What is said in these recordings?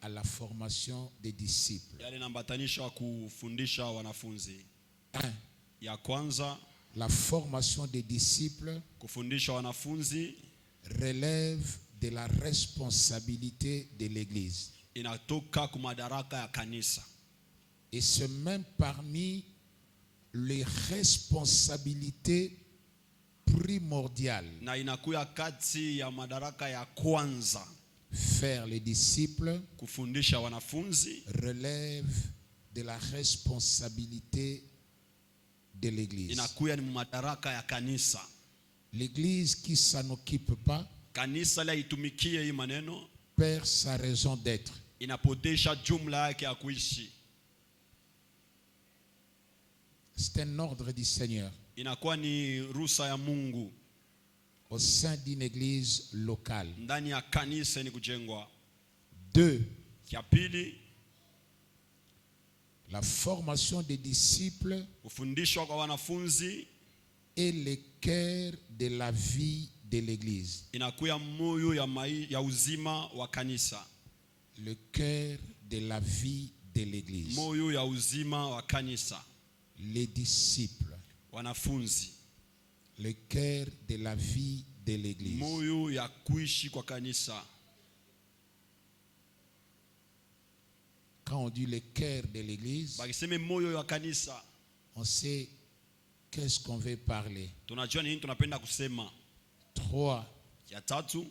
à la formation des disciples. Un, ya kwanza, la formation des disciples kufundisha wanafunzi relève de la responsabilité de l'Église. inatoka kwa madaraka ya kanisa. Et c'est même parmi les responsabilités primordiales. Na inakuya kati ya madaraka ya kwanza. Faire les disciples kufundisha wanafunzi relève de la responsabilité de l'Église. Inakuya ni madaraka ya kanisa. L'Église qui s'en occupe pas kanisa la itumikie hii maneno perd sa raison d'être. Inapotesha jumla yake ya kuishi. C'est un ordre du Seigneur. Inakuwa ni ruhusa ya Mungu au sein d'une église locale. Ndani ya kanisa ni kujengwa. 2. Ya pili, la formation des disciples kufundishwa kwa wanafunzi est le cœur de la vie de l'église. Inakuya moyo ya uzima wa kanisa. Le cœur de la vie de l'église. Moyo ya uzima wa kanisa. Les disciples. Wanafunzi. Le cœur de la vie de l'église. Moyo ya kuishi kwa kanisa. Quand on dit le cœur de l'église, bakiseme moyo ya kanisa, on sait qu'est-ce qu'on veut parler. Tunajua nini tunapenda kusema. 3. Ya tatu,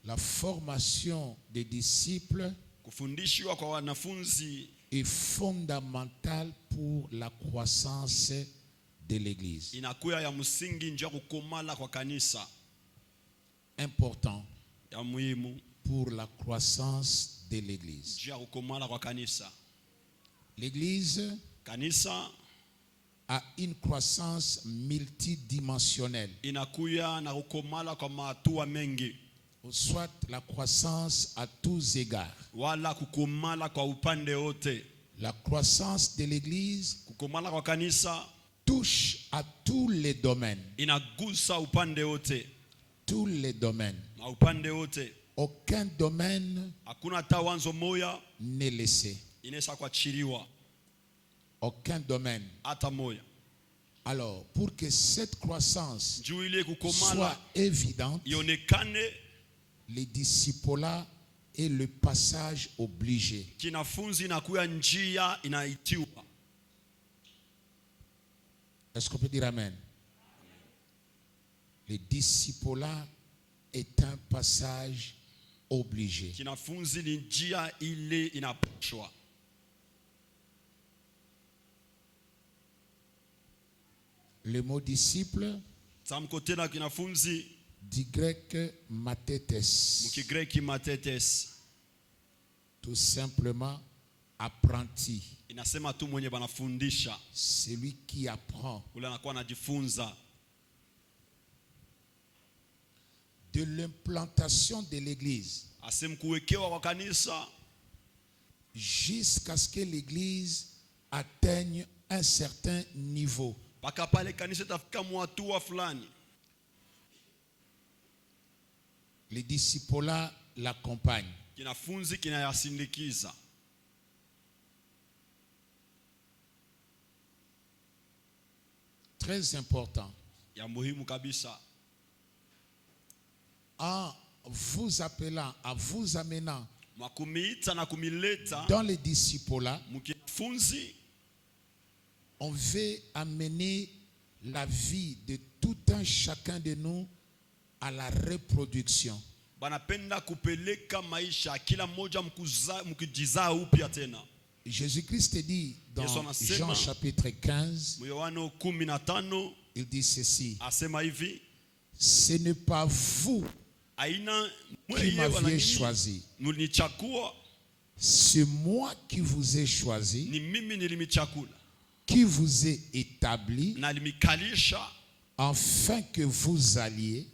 la formation des disciples kufundishwa kwa wanafunzi est fondamentale pour la croissance de l'église. Inakuya ya msingi njia kukomala kwa kanisa. Important ya muhimu pour la croissance de l'église. Njia kukomala kwa kanisa. L'église kanisa a une croissance multidimensionnelle. Inakuya na kukomala kwa mahatua mengi. Soit la croissance à tous égards. Wala kukomala kwa upande wote. La croissance de l'église kukomala kwa kanisa touche à tous les domaines. Inagusa upande wote. Tous les domaines. Na upande wote. Aucun domaine hakuna tawanzo moya n'est laissé. Inesa kuachiliwa. Aucun domaine. Hata moya. Alors, pour que cette croissance kukomala soit évidente, ionekane, les disciples est le passage obligé. Kinafunzi na kuya njia inaitiwa. Est-ce qu'on peut dire amen? Le discipolat est un passage obligé. Kinafunzi ni njia ile inapashwa. Le mot disciple tamkotena kinafunzi du grec mathetes. Mukigreki mathetes. Tout simplement apprenti. Inasema tu mwenye banafundisha. Celui qui apprend. Ule anakuwa anajifunza. De l'implantation de l'église asemkuwekewa kwa kanisa jusqu'à ce que l'église atteigne un certain niveau. Paka pale kanisa tafika mwatua fulani. Les disciples l'accompagnent. Kinafunzi kinayasindikiza. Très important. Ya muhimu kabisa. En vous appelant, en vous amenant na dans les disciples, mukifunzi, on veut amener la vie de tout un chacun de nous à la reproduction. Banapenda kupeleka maisha kila mmoja mkijizaa upya tena. Jésus-Christ dit dans Jean chapitre 15, il dit ceci: asema hivi, ce n'est pas vous qui m'aviez choisi, c'est moi qui vous ai choisi, qui vous ai établi, afin que vous alliez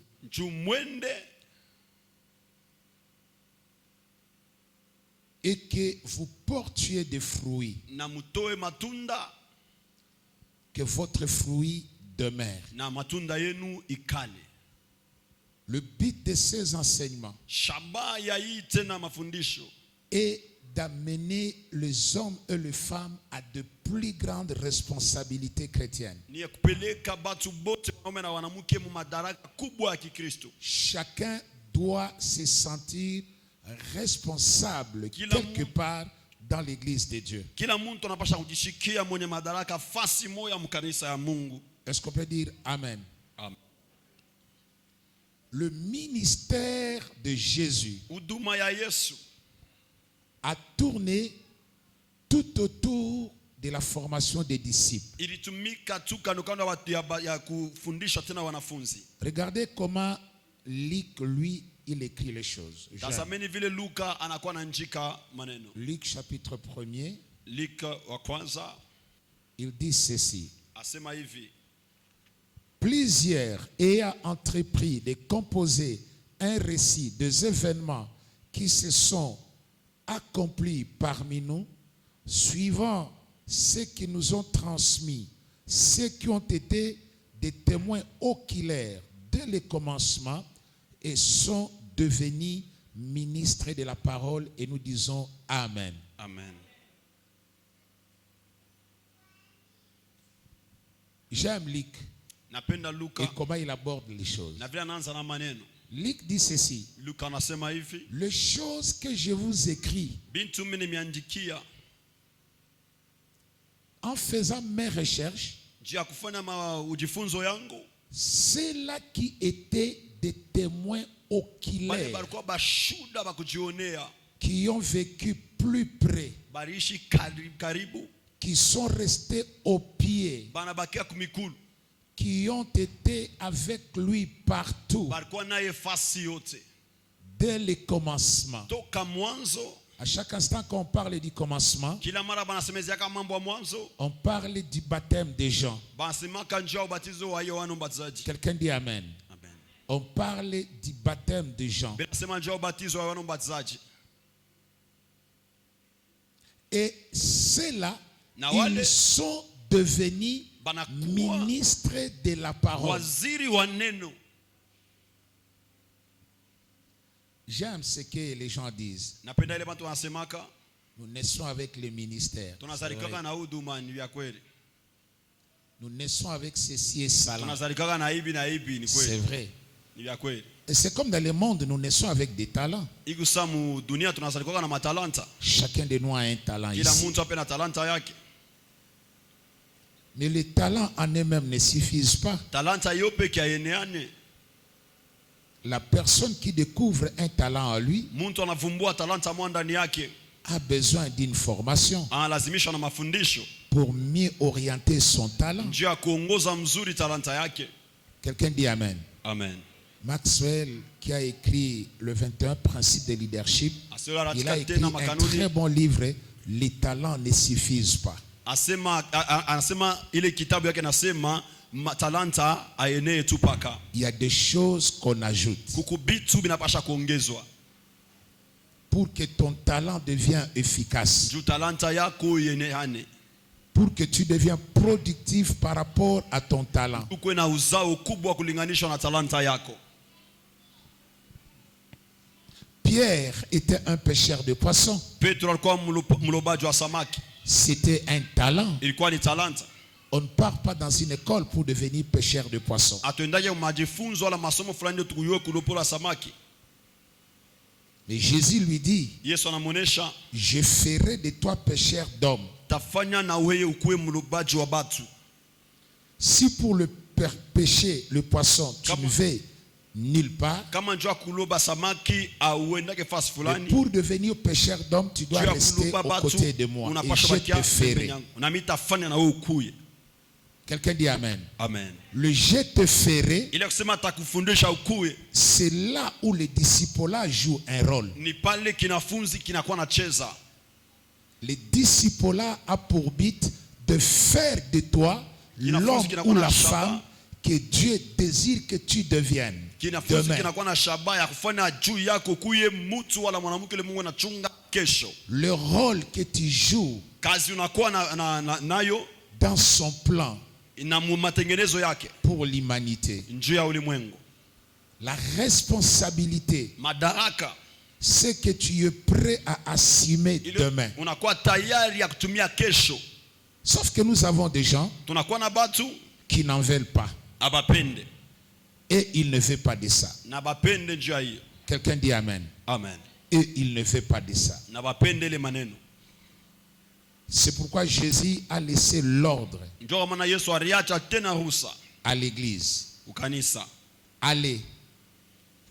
et que vous portiez des fruits, que votre fruit demeure. Le but de ces enseignements est d'amener les hommes et les femmes à de plus grandes responsabilités chrétiennes. Ni ya kupeleka batu bote wanaume na wanamke mu madaraka kubwa ya Kikristo. Chacun doit se sentir responsable quelque part dans l'église de Dieu. Kila mtu anapaswa kujishikia mwenye madaraka fasi moja mkanisa ya Mungu. Est-ce qu'on peut dire amen? Amen. Le ministère de Jésus Huduma ya Yesu a tourné tout autour de la formation des disciples. ilitumika tu kando ya kufundisha tena wanafunzi. Regardez comment Luc, lui, il écrit les choses. Tazameni vile Luka anakuwa anaandika maneno. Luc chapitre 1er, Luka wa kwanza il dit ceci. asema hivi: Plusieurs ayant entrepris de composer un récit des événements qui se sont accomplis parmi nous, suivant ceux qui nous ont transmis, ceux qui ont été des témoins oculaires dès le commencement et sont devenus ministres de la parole, et nous disons Amen. Amen. J'aime Luc Napenda Luka et comment il aborde les choses. na vile anaanza na maneno. Luc dit ceci: Luka anasema hivi: les choses que je vous écris bintu mimi nimeandikia en faisant mes recherches, juu ya kufanya ujifunzo yangu, ceux-là qui étaient des témoins bale oculaires, balikuwa bashuda bakujionea, qui ont vécu plus près, baliishi karibu, qui sont restés au pied, banabakia kumikulu, qui ont été avec lui partout balikuwa naye fasi yote dès le commencement. toka mwanzo. À chaque instant qu'on parle du commencement, Kila mara banasemeziaka mambo ya mwanzo, on parle du baptême des gens. banasemaka njia ya ubatizo wa Yohana Mbatizaji. Quelqu'un dit Amen. Amen. On parle du baptême des gens. Banasema njia ya ubatizo wa Yohana Mbatizaji. Et ceux-là, Na wale ils sont devenus banakuwa ministres de la parole. waziri wa neno. J'aime ce que les gens disent. Napenda ile bantu wanasemaka Nous naissons avec le ministère. C'est tunazalikaka vrai. na huduma, ni vya kweli. Nous naissons avec ceci et cela. Tunazalikaka na hivi na hivi, ni C'est kweli. vrai. Ni vya kweli. Et c'est comme dans le monde, nous naissons avec des talents. Ikusa mu dunia tunazalikaka na matalanta. Chacun de nous a un talent Kila ici. mtu ape na talanta yake. Mais les talents en eux-mêmes ne suffisent pas. Talanta yope kia eneane. La personne qui découvre un talent en lui Mtu anavumbua talanta mwa ndani yake, a besoin d'une formation analazimishwa na mafundisho pour mieux orienter son talent. njia ya kuongoza mzuri talanta yake. Quelqu'un dit Amen. Amen. Maxwell, qui a écrit le 21 principes de leadership, il a écrit un très bon livre, Les talents ne suffisent pas. Anasema ile kitabu yake nasema talanta aenee tu paka. Il y a des choses qu'on ajoute Kukubitu binapasha kuongezwa pour que ton talent devienne efficace, juu talanta yako yeneane, pour que tu deviens productif par rapport à ton talent. ukwe na uzao kubwa kulinganishwa na talanta yako. Pierre était un pêcheur de poissons. Petro alikuwa mlobaji wa samaki. C'était un talent. Ilikuwa ni talanta. On ne part pas dans une école pour devenir pêcheur de poissons. Atuendaje majifunzo wala masomo fulani ndio tukuyue kulopola samaki. Mais Jésus lui dit, Yesu anamuonesha, je ferai de toi pêcheur d'hommes. tafanya na wewe ukuwe mlobaji wa batu. Si pour le pêcher le poisson, tu ne vas nulle part, Kama njoo kuloba samaki au uendake fasi mais fulani, pour devenir pêcheur d'hommes, tu dois rester aux côtés de moi. Et je te ferai. Na mimi tafanya na wewe ukuye. Quelqu'un dit Amen. Amen. Le je te ferai, Ile kusema atakufundisha ukuye, c'est là où le discipulat joue un rôle. ni pale kinafunzi kinakuwa nacheza. Le discipulat a pour but de faire de toi l'homme ou la femme que Dieu désire que tu deviennes. Kinafunzi Demain. kinakuwa na shabaha ya kufanya juu yako kuye mtu wala mwanamke ile Mungu anachunga kesho. Le rôle que tu joues Kazi unakuwa nayo dans son plan na matengenezo yake pour l'humanité. njuu ya ulimwengu. La responsabilité, Madaraka ce que tu es prêt à assumer demain. Unakuwa tayari ya kutumia kesho. Sauf que nous avons des gens Tunakuwa na batu qui n'en veulent pas. abapende. Et ils ne veulent pas de ça. Na bapende njia hiyo. Quelqu'un dit Amen. Amen. Et ils ne veulent pas de ça. Na bapende le maneno. C'est pourquoi Jésus a laissé l'ordre Ndio kwa maana Yesu aliacha tena ruhusa à l'église. ukanisa. Allez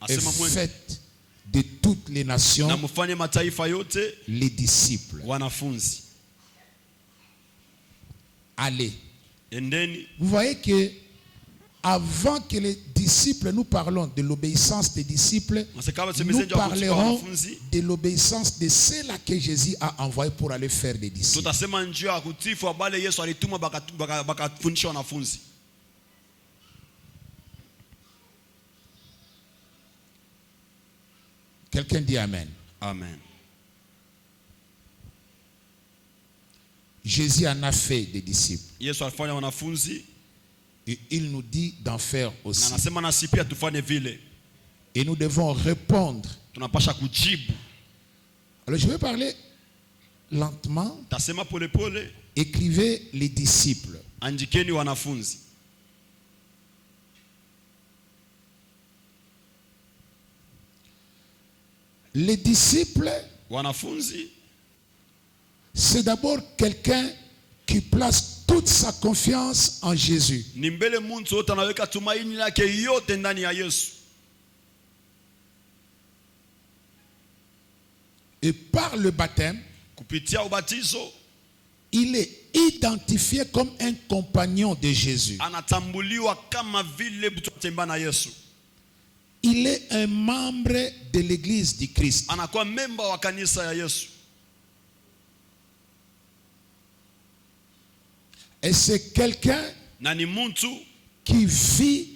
et Asema mwende faites de toutes les nations na mfanye mataifa yote les disciples. wanafunzi. Allez. Endeni. Vous voyez que avant que les disciples, nous parlons de l'obéissance des disciples, nous parlerons de l'obéissance de ceux-là que Jésus a envoyés pour aller faire des disciples. Tutasema njia ya kutifu abale Yesu alituma bakafundisha wanafunzi. Quelqu'un dit Amen. Amen. Jésus en a fait des disciples. Yesu alifanya wanafunzi. Et il nous dit d'en faire aussi. Na anasema nasi pia tufanye vile. Et nous devons répondre. Tunapasha kujibu. Alors je vais parler lentement. Tasema pole pole. Écrivez les disciples. Andikeni wanafunzi. Les disciples, wanafunzi, c'est d'abord quelqu'un qui place toute sa confiance en Jésus. Ni mbele mtu wote anaweka tumaini lake yote ndani ya Yesu. Et par le baptême, kupitia ubatizo, il est identifié comme un compagnon de Jésus. Anatambuliwa kama vile mtu atembea na Yesu. Il est un membre de l'église du Christ. Anakuwa memba wa kanisa ya Yesu. Et c'est quelqu'un qui vit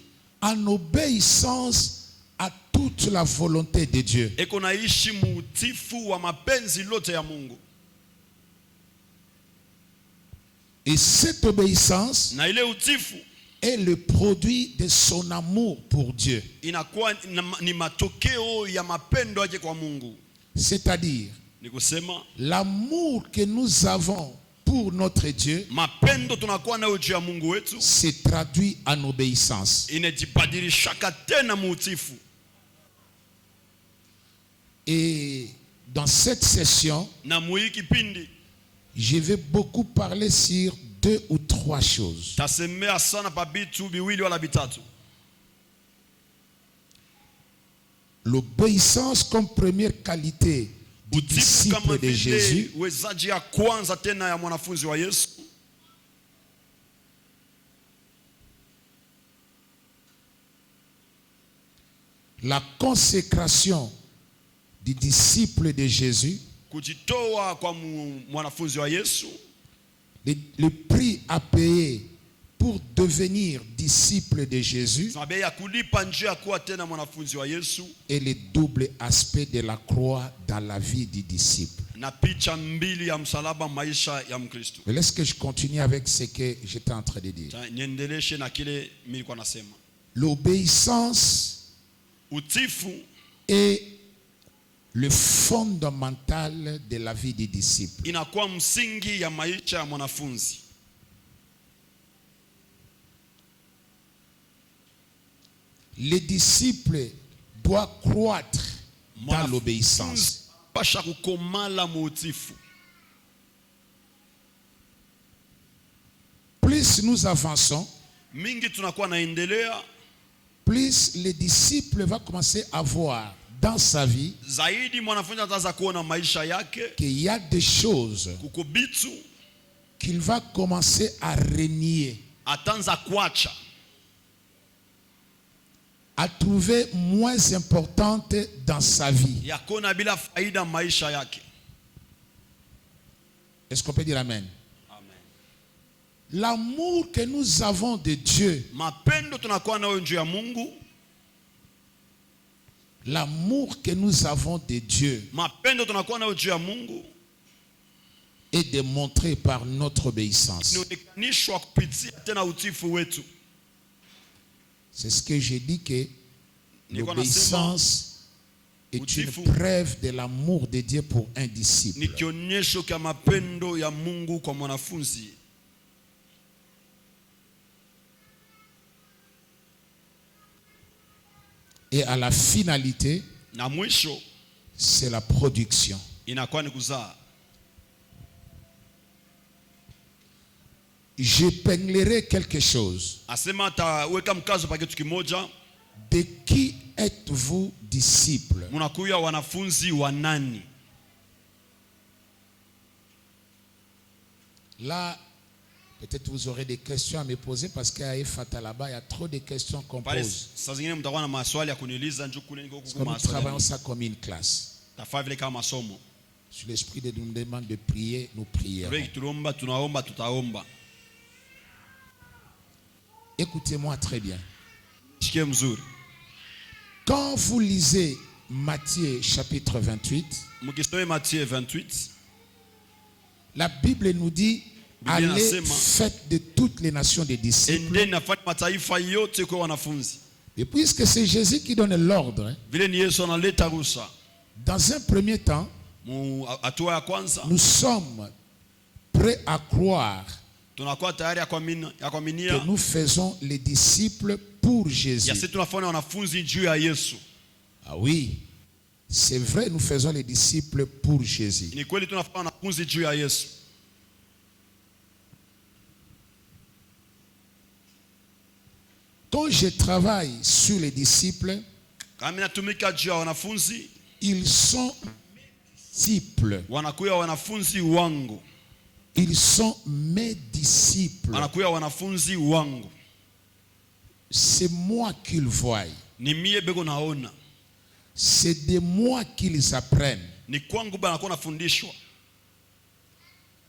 en obéissance à toute la volonté de Dieu. Et cette obéissance est le produit de son amour pour Dieu. C'est-à-dire l'amour que nous avons pour notre Dieu se traduit en obéissance. Et dans cette session, je vais beaucoup parler sur 2 ou 3 choses. L'obéissance comme première qualité du disciple de Jésus. La consécration du disciple de Jésus. Le prix à payer pour devenir disciple de Jésus et le double aspect de la croix dans la vie du disciple. Mais laisse que je continue avec ce que j'étais en train de dire. L'obéissance est le fondamental de la vie du disciple. Les disciples doivent croître dans l'obéissance. Plus nous avançons, plus les disciples vont commencer à voir dans sa vie qu'il y a des choses qu'il va commencer à renier, à trouver moins importante dans sa vie. Est-ce qu'on peut dire Amen? L'amour que nous avons de Dieu, l'amour que nous avons de Dieu est démontré par notre obéissance. C'est ce que j'ai dit, que l'obéissance est une Utifu preuve de l'amour de Dieu pour un ni disciple. kionyesho cha mapendo ya Mungu kwa mwanafunzi. Et à la finalité, Na mwisho c'est la production. inakuwa ni kuzaa. J'épinglerai quelque chose. Asema ataweka mkazo pa kitu kimoja. De qui êtes-vous disciple? Munakuya wanafunzi wa nani? Là, peut-être vous aurez des questions à me poser parce qu'à Efata là-bas, il y a trop de questions qu'on Pale pose. saa zingine mtakuwa na maswali ya kuniuliza, njoo kule niko Parce huko que nous travaillons maswali. ça comme une classe. Tafaa vile kama masomo. Si l'Esprit de nous demande de prier, nous prierons. Wewe tunaomba, tunaomba, tutaomba. Écoutez-moi très bien. Shikie mzuri. Quand vous lisez Matthieu chapitre 28, Mkisoma Matthieu 28, la Bible nous dit, Biblia allez, inasema, faites de toutes les nations des disciples. endeni nafanya mataifa yote kwa wanafunzi. Et puisque c'est Jésus qui donne l'ordre, Vile ni Yesu analeta ruhusa. dans un premier temps, Hatua ya kwanza nous sommes prêts à croire tunakuwa tayari ya que kuaminia nous faisons les disciples pour ya Jésus. sisi tunafanya wanafunzi juu ya Yesu. Ah oui, c'est vrai, nous faisons les disciples pour Jésus. Ni kweli tunafanya wanafunzi juu ya Yesu. Quand je travaille sur les disciples, Kama natumika juu ya wanafunzi, ils sont disciples. wanakuya wanafunzi wangu. Ils sont mes disciples. Wanakuya wanafunzi wangu. C'est moi qu'ils voient. Ni mie bego naona. C'est de moi qu'ils apprennent. Ni kwangu bana nakuwa nafundishwa.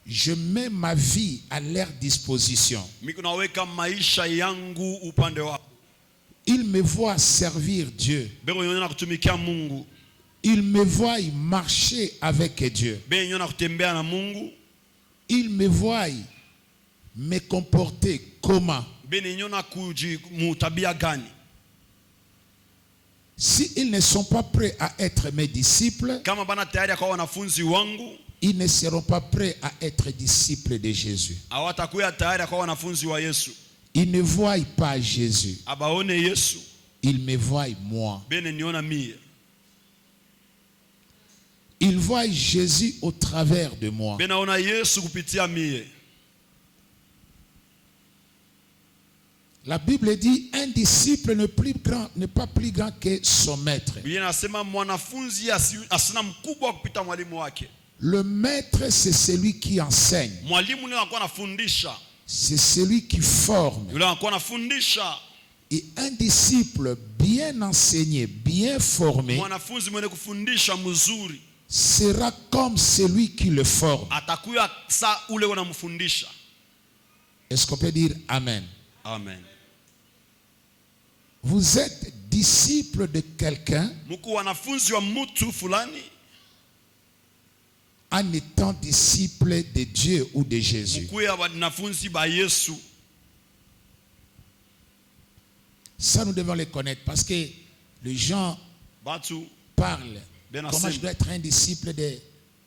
Je mets ma vie à leur disposition. Mimi naweka maisha yangu upande wako. Ils me voient servir Dieu. Bego yona kutumikia Mungu. Ils me voient marcher avec Dieu. Bego yona kutembea na Mungu. Ils me voient me comporter comment. Bego yona mutabia gani. Si ils ne sont pas prêts à être mes disciples, Kama bana tayari kwa wanafunzi wangu, ils ne seront pas prêts à être disciples de Jésus. hawatakuwa tayari kwa wanafunzi wa Yesu. Ils ne voient pas Jésus. Abaone Yesu, Ils me voient moi. bene niona mie. Ils voient Jésus au travers de moi. Bene naona Yesu kupitia mie. La Bible dit un disciple n'est pas plus grand que son maître. Biblia inasema mwanafunzi asina mkubwa kupita mwalimu wake. Le maître, c'est celui qui enseigne. Mwalimu ndiye anakuwa anafundisha. C'est celui qui forme. Yule anakuwa anafundisha. Et un disciple bien enseigné, bien formé, Mwanafunzi mwenye kufundisha mzuri sera comme celui qui le forme. atakuwa sa ule unamfundisha. Est-ce qu'on peut dire Amen? Amen. Vous êtes disciple de quelqu'un Mko wanafunzi wa mtu fulani en étant disciple de Dieu ou de Jésus. mko ya wanafunzi ba Yesu. Ça, nous devons le connaître parce que les gens Batu parlent. Ben Comment Hassan. je dois être un disciple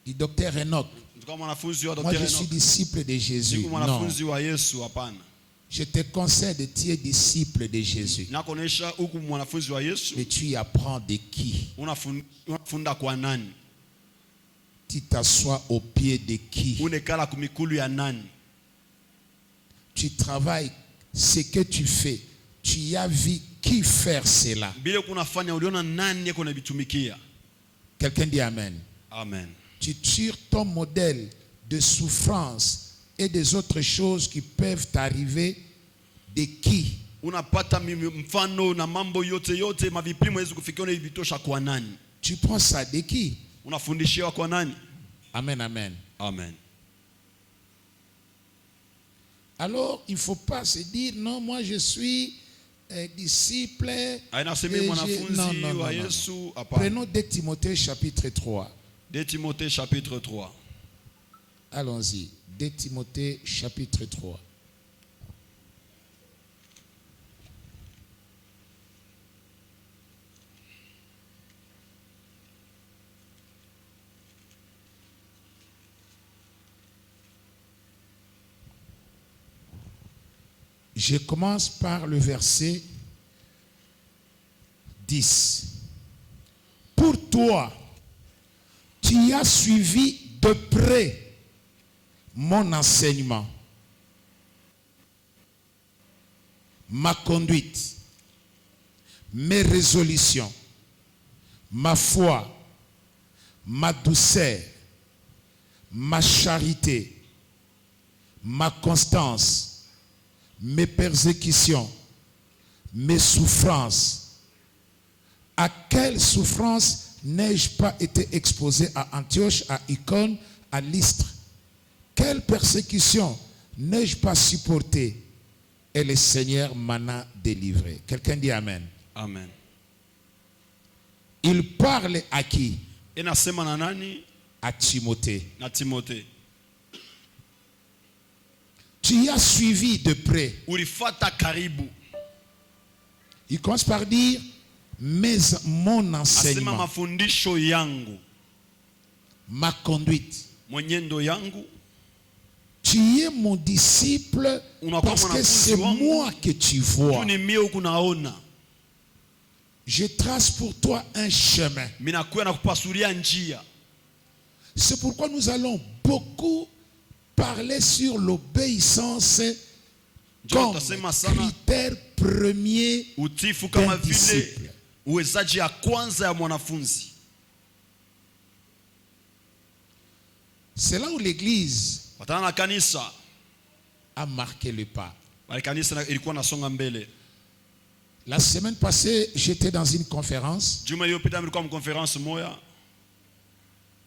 du docteur Enoch? kama mwanafunzi wa Moi, Dr. je suis Enoch. disciple de Jésus. Siku Non. mwanafunzi wa Yesu hapana. Je te conseille de tu es disciple de Jésus. Nakuonesha huku mwanafunzi wa Yesu Mais tu y apprends de qui? unafunda kwa nani? Tu t'assois au pied de qui? Unekala kumikulu ya nani? Tu travailles, ce que tu fais. Tu y as vu qui faire cela? Bile kunafanya uliona nani yako nabitumikia? Quelqu'un dit Amen. Amen. Tu tires ton modèle de souffrance et des autres choses qui peuvent t'arriver de qui? Unapata mfano na mambo yote mavipimo hizo kufikia unavitosha kwa nani? Tu prends ça de qui? Unafundishiwa kwa nani? Amen, amen. Amen. Alors, il ne faut pas se dire, non, moi je suis disciple. Ainasema mwanafunzi wa Yesu hapana. Prenons 2 Timothée chapitre 3. 2 Timothée chapitre 3. Allons-y. 2 Timothée chapitre 3. Je commence par le verset 10. Pour toi, tu as suivi de près mon enseignement, ma conduite, mes résolutions, ma foi, ma douceur, ma charité, ma constance, mes persécutions, mes souffrances. À quelle souffrance n'ai-je pas été exposé à Antioche, à Icône, à Lystre? Quelle persécution n'ai-je pas supporté? Et le Seigneur m'en a délivré. Quelqu'un dit Amen. Amen. Il parle à qui? Inasema na nani? À Timothée. Na Timothée. Tu as suivi de près. Ulifata karibu. Il commence par dire mon Asema enseignement, mafundisho yangu, ma conduite. mwenendo yangu. Tu es mon disciple Unakuwa parce que mwanafunzi c'est wangu. moi que tu vois. Tu ni mie huku naona. Je trace pour toi un chemin. Minakuwa na kupasulia njia. C'est pourquoi nous allons beaucoup parler sur l'obéissance comme Tutasema sana critère premier utifu kama d'un vile disciple. uwezaji ya kwanza ya mwanafunzi. C'est là où l'Église Watana na kanisa. a marqué le pas. Bali kanisa ilikuwa nasonga mbele. La semaine passée, j'étais dans une conférence. Juma iliyopita nilikuwa mkonference moya.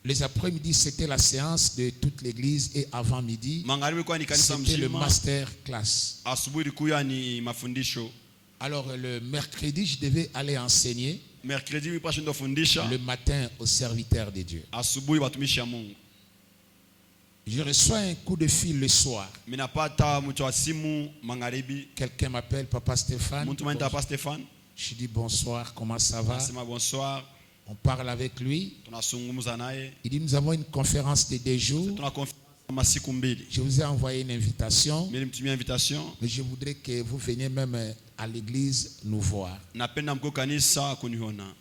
Les après-midi, c'était la séance de toute l'église et avant midi, Magharibi kwa ni kanisa c'était le mzima. master class. Asubuhi ilikuwa ni mafundisho. Alors le mercredi, je devais aller enseigner, Mercredi nilipaswa ndo fundisha. le matin aux serviteurs de Dieu. Asubuhi watumishi ya Mungu. Je reçois un coup de fil le soir. Minapata mtu wa simu magharibi. Quelqu'un m'appelle, Papa Stéphane. Mtu mwenye Papa Stéphane. Je dis bonsoir, comment ça va? Nasema bonsoir. On parle avec lui. Tunazungumza naye. Il dit, nous avons une conférence de 2 jours. Tuna conférence masiku mbili. Je vous ai envoyé une invitation, Mimi nilimtumia invitation. mais je voudrais que vous veniez même à l'église nous voir. Napenda mko kanisa kuniona.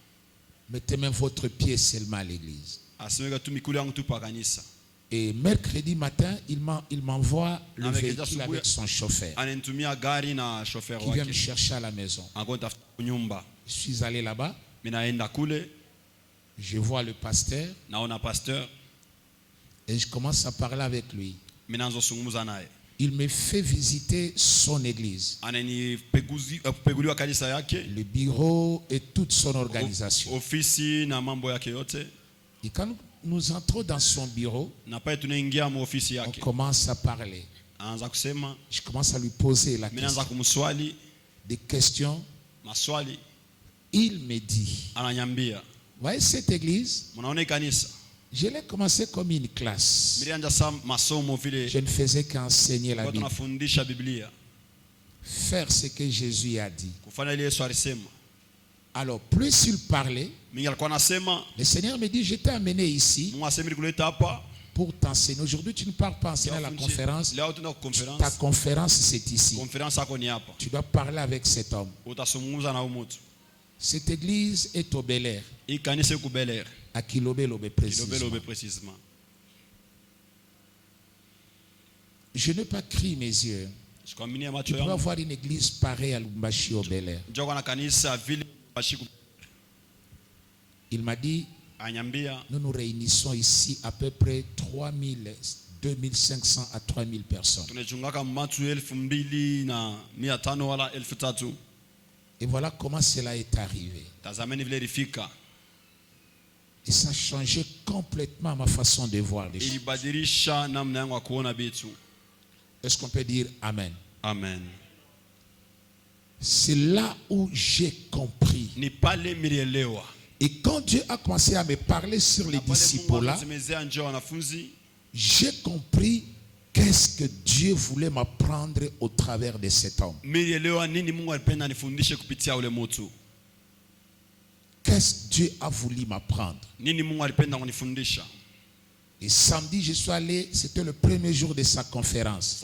Mettez même votre pied seulement à l'église. Asemeka tu mikulu yangu tu pa kanisa. Et mercredi matin, il m'envoie le Avec véhicule avec son chauffeur Ananitumia gari na chauffeur qui vient me wake. chercher à la maison. Ango tafuta nyumba. Je suis allé là-bas, Minaenda kule, je vois le pasteur naona pasteur, et je commence à parler avec lui. minaanza kuzungumza naye. Il me fait visiter son église, Ananipeguliwa kanisa yake, le bureau et toute son organisation. ofisi na mambo yake yote. Et quand nous entrons dans son bureau, Na pale tunaingia mu ofisi on yake. commence à parler. Anaanza kusema, Je commence à lui poser la minaanza question, kumswali des questions. maswali, Il me dit, ananyambia, voyez cette église, mnaona kanisa? je l'ai commencé comme une classe. Milianja sa masomo vile Je ne faisais qu'enseigner la kwa Bible. tunafundisha Biblia. Faire ce que Jésus a dit. Kufanya ile Yesu alisema. Alors, plus il parlait, Mingi alikuwa anasema, le Seigneur me dit, je t'ai amené ici Mungu asema kuleta hapa. pour t'enseigner. Aujourd'hui, tu ne pars pas enseigner à la conférence. Leo tuna conference. Ta conférence, c'est ici. Conférence yako ni hapa. Tu dois parler avec cet homme. Utasungumza na huyu mtu. Cette église est au Bel Air, Hii kanisa iko Bel Air. à Kilobelobe Kilobelobe précisément. précisément. Je n'ai pas crié mes yeux. Sikwaminia Tu macho peux yangu. avoir une église pareille à Lubumbashi au Bel Air. Njoo kwa kanisa vile bashiku Il m'a dit, anyambia nous nous réunissons ici à peu près 2500 à 3000 personnes. tunachungaka matu 2,500 na 500 wala 3,000. Et voilà comment cela est arrivé. Tazameni vile ilifika. Et ça a changé complètement ma façon de voir les choses. Ilibadilisha namna yangu ya kuona vitu. Est-ce qu'on peut dire Amen? Amen. C'est là où j'ai compris. Ni pale milielewa. Et quand Dieu a commencé à me parler sur les disciples-là, j'ai compris qu'est-ce que Dieu voulait m'apprendre au travers de cet homme. Qu'est-ce que Dieu a voulu m'apprendre? Et samedi, je suis allé, c'était le premier jour de sa conférence.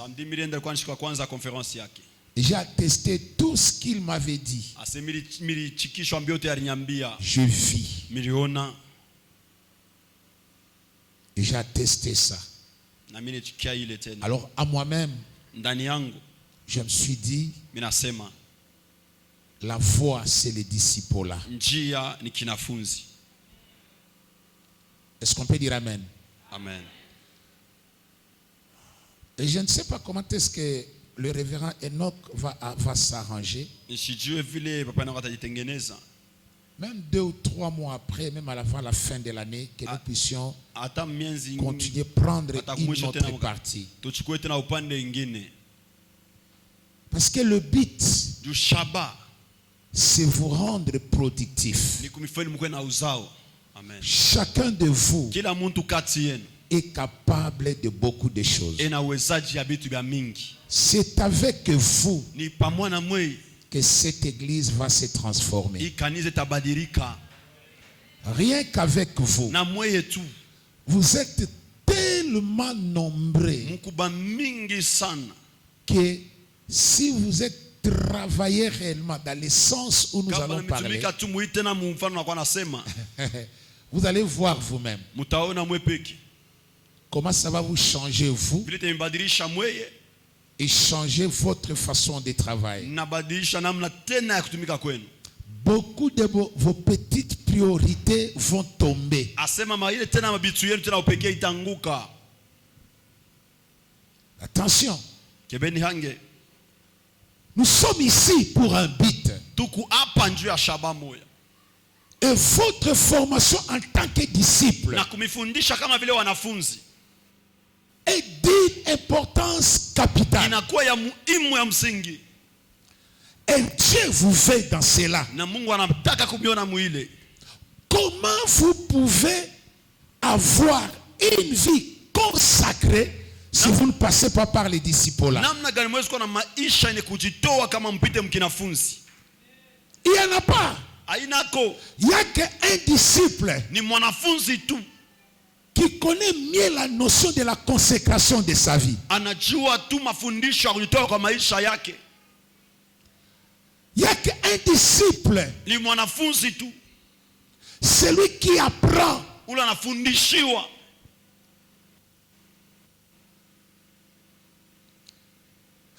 J'ai attesté tout ce qu'il m'avait dit. Ase milichikishwa mbiote aliniambia. Je vis. Miliona. Et j'ai attesté ça. Na mimi nichikia ile tena. Alors à moi-même, Ndani yangu je me suis dit, mimi nasema la voie c'est les disciples là. njia ni kinafunzi. Est-ce qu'on peut dire amen? Amen. Et je ne sais pas comment est-ce que le révérend Enoch va s'arranger. Nisijue vile papa yangu atajitengeneza. Même 2 ou 3 mois après, même à la fin de l'année, que nous puissions Hata miezi continuer à prendre une autre tena partie. tuchukue tena upande ingine. Parce que le but, Du shaba c'est vous rendre productif. ni kumifanya mkwe na uzao. Amen. Chacun de vous Kila mtu kati yenu est capable de beaucoup de choses. ena uwezaji ya vitu vya mingi. C'est avec vous Ni pamoja na mwe que cette église va se transformer. hii kanisa itabadirika. Rien qu'avec vous. Na mweye tu Vous êtes tellement nombreux mkuba mingi sana que si vous êtes travaillé réellement dans le sens où nous kama allons parler, mitumika tu muite na mfano na kwa nasema vous allez voir vous-même mtaona mwe peke comment ça va vous changer vous vile tembadilisha mweye et changer votre façon de travailler. na badilisha namna tena ya kutumika kwenu. Beaucoup de vos petites priorités vont tomber. Asema maile tena mabitu yenu tena upekee itanguka. Attention, Kebeni hange nous sommes ici pour un but. tuku hapa njuu ya shaba moya. Et votre formation en tant que disciple Na kumifundisha kama vile wanafunzi est d'une importance capitale. inakuwa ya muhimu ya msingi. Et Dieu vous veut dans cela. Na Mungu anataka kumiona muile. Comment vous pouvez avoir une vie consacrée si vous ne passez pas par les disciples là? Namna gani mwezi kuwa na maisha yenye kujitoa kama mpite mkinafunzi? Il n'y en a pas. Ainako. Il n'y a qu'un disciple Ni mwanafunzi tu qui connaît mieux la notion de la consécration de sa vie. anajua tu mafundisho ya kujitoa kwa maisha yake. Il n'y a qu'un disciple, Ni mwanafunzi tu celui qui apprend. ule anafundishiwa.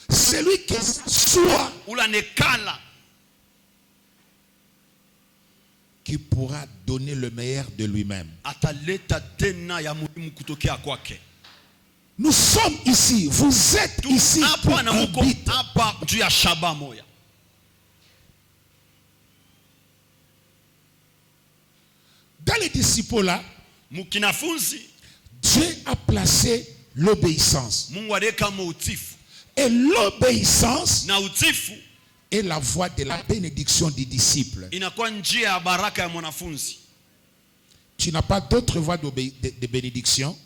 Celui qui s'assoit, Ule anekala qui pourra donner le meilleur de lui-même. ataleta tena ya muhimu kutokea kwake. Nous sommes ici, vous êtes ici pour Hapa na un muko but. hapa juu ya shaba moya. Dans les disciples là, Mukinafunzi Dieu a placé l'obéissance. Mungu aliweka utifu. Et l'obéissance Na utifu est la voie de la bénédiction du disciple. inakuwa njia ya baraka ya mwanafunzi. Tu n'as pas d'autre voie de bénédiction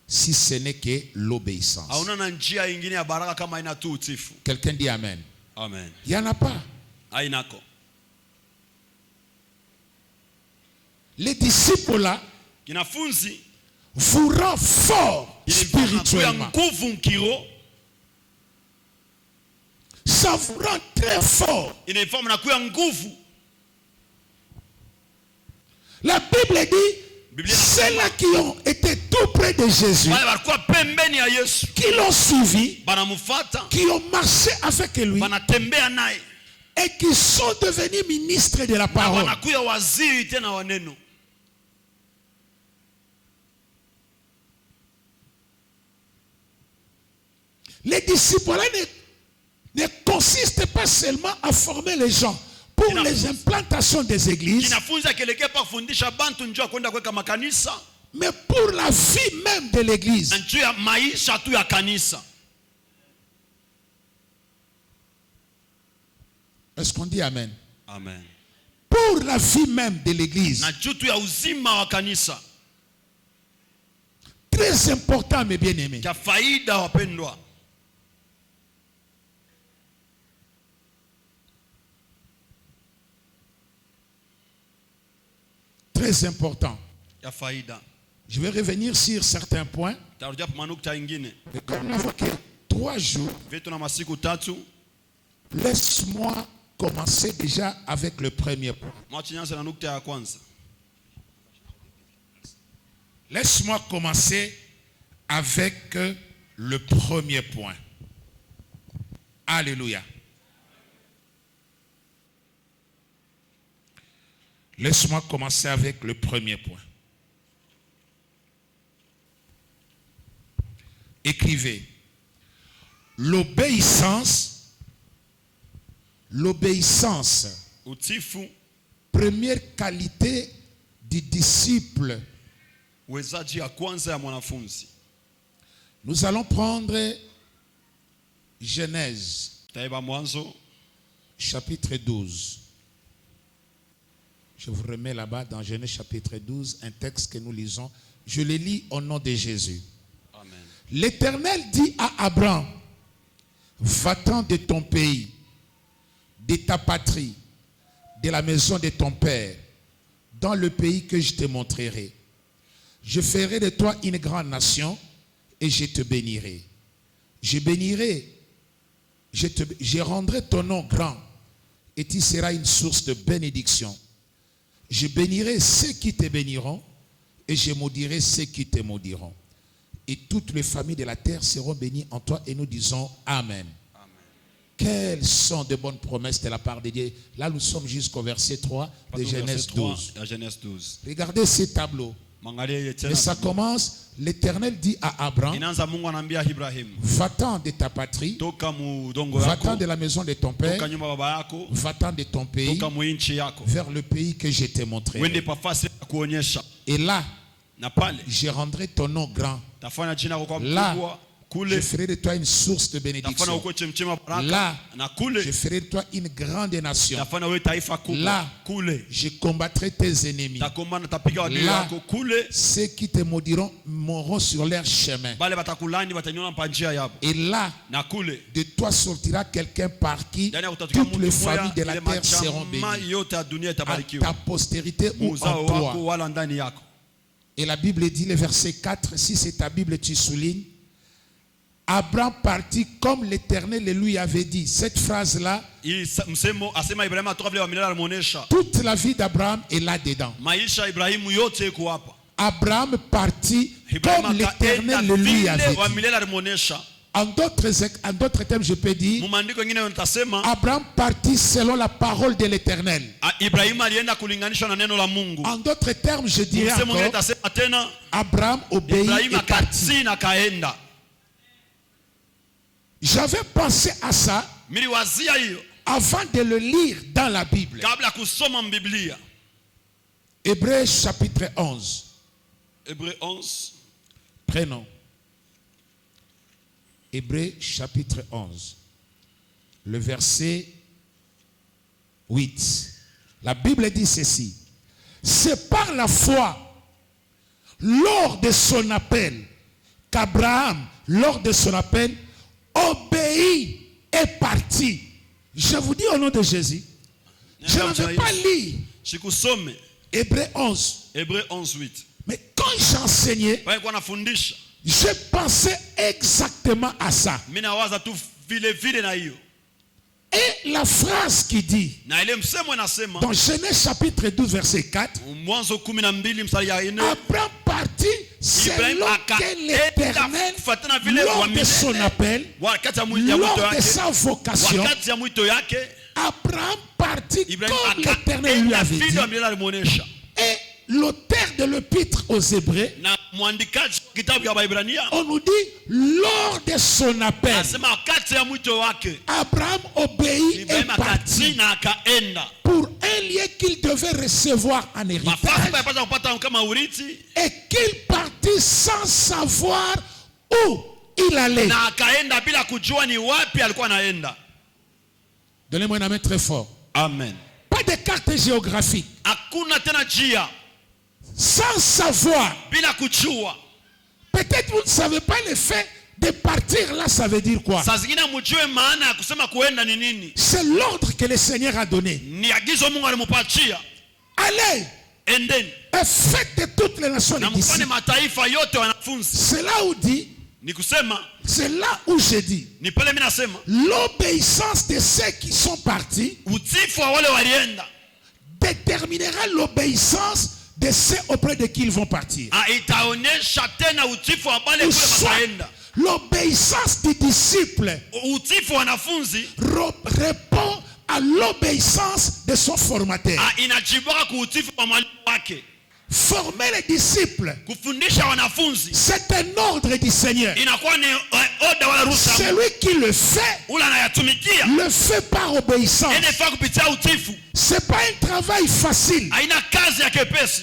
si ce n'est que l'obéissance. Hauna na njia ingine ya baraka kama ina tu utifu. Quelqu'un dit amen. Amen. Il n'y en a pas. Ainako. Les disciples là Kinafunzi vous rend fort spirituellement. nguvu mkiro. Ça vous rend très fort. Inaifahamu na kuya nguvu. La Bible dit, ceux-là qui ont été tout près de Jésus, Wale walikuwa pembeni ya Yesu, qui l'ont suivi, banamfuata, qui ont marché avec lui banatembea naye, et qui sont devenus ministres de la na parole. wanakuya waziri tena wa neno. Les disciples là ne consistent pas seulement à former les gens pour les implantations des églises, Kinafunza kelekea pa kufundisha bantu njoo kwenda kuweka makanisa, mais pour la vie même de l'église. na njoo ya maisha tu ya kanisa. Est-ce qu'on dit amen? Amen. Pour la vie même de l'église. Na njoo tu ya uzima wa kanisa. Très important, mes bien-aimés. Kwa faida wapendwa. Très important. Ya faida. Je vais revenir sur certains points. Tarudia pa manukta ingine. Mais comme nous n'avons que 3 jours, Vitu na masiku tatu, Laisse-moi commencer déjà avec le premier point. Mwachinyanza na nukta ya kwanza. Laisse-moi commencer avec le premier point. Alléluia. Laisse-moi commencer avec le premier point. Écrivez. L'obéissance, utifu, première qualité du disciple. uwezaji ya kwanza ya mwanafunzi. Nous allons prendre Genèse, Taiba Mwanzo, chapitre 12. Je vous remets là-bas dans Genèse chapitre 12, un texte que nous lisons. Je le lis au nom de Jésus. Amen. L'Éternel dit à Abraham, va-t'en de ton pays, de ta patrie, de la maison de ton père, dans le pays que je te montrerai. Je ferai de toi une grande nation et je te bénirai. Je bénirai, je rendrai ton nom grand et tu seras une source de bénédiction. Je bénirai ceux qui te béniront et je maudirai ceux qui te maudiront. Et toutes les familles de la terre seront bénies en toi. Et nous disons Amen. Amen. Quelles sont de bonnes promesses de la part de Dieu. Là, nous sommes jusqu'au verset 3 de Genèse 12. Genèse 12. Regardez ces tableaux. Et ça commence, l'Éternel dit à Abraham, va-t'en de ta patrie, va-t'en de la maison de ton père, va-t'en de ton pays, vers le pays que je t'ai montré. Et là, je rendrai ton nom grand. Là, je ferai de toi une source de bénédiction. Là, je ferai de toi une grande nation. Là, je combattrai tes ennemis. Là, ceux qui te maudiront mourront sur leur chemin. Et là, de toi sortira quelqu'un par qui toutes les familles de la terre seront bénies. À ta postérité ou en toi. Et la Bible dit, le verset 4, si c'est ta Bible, tu soulignes. Abraham partit comme l'Éternel le lui avait dit. Cette phrase-là, toute la vie d'Abraham est là-dedans. Abraham partit comme l'Éternel le lui avait dit. En d'autres termes, je peux dire, Abraham partit selon la parole de l'Éternel. En d'autres termes, je dirais encore, Abraham obéit et partit. J'avais pensé à ça avant de le lire dans la Bible. Hébreux chapitre 11. Hébreux 11. Prénom. Hébreux chapitre 11. Le verset 8. La Bible dit ceci. C'est par la foi, lors de son appel, qu'Abraham, lors de son appel, obéit et parti. Je vous dis au nom de Jésus. Je ne vais pas lire Hébreux 11. Hébreux 11, 8. Mais quand j'enseignais, je pensais exactement à ça. Et la phrase qui dit dans Genèse chapitre 12 verset 4, Abraham partit selon que l'Éternel, lors de son appel, lors de sa vocation, Abraham partit comme l'Éternel lui avait dit. Et l'auteur de l'épître aux Hébreux, on nous dit lors de son appel, Abraham obéit et partit pour un lieu qu'il devait recevoir en héritage et qu'il partit sans savoir où il allait. Donnez-moi un amen très fort. Amen. Pas de carte géographique. Sans savoir. Peut-être vous ne savez pas le fait de partir là, ça veut dire quoi? C'est l'ordre que le Seigneur a donné. Allez et faites de toutes les nations des disciples. C'est là où dit Ni kusema, c'est là où je dis, ni pale mimi nasema, l'obéissance de ceux qui sont partis utifu wa wale walienda déterminera l'obéissance de ceux auprès de qui ils vont partir. itaonesha tena utifu wa wale Ou kule soit wataenda. l'obéissance du disciple Utifu wa wanafunzi répond à l'obéissance de son formateur. inajibuka ku utifu wa mwalimu wake. Former les disciples, Kufundisha wanafunzi c'est un ordre du Seigneur. inakuwa ni oda wala ruhusa. Celui qui le fait, Ula anayatumikia le fait par obéissance. inafaa kupitia utifu. C'est pas un travail facile. Haina kazi ya kepesi.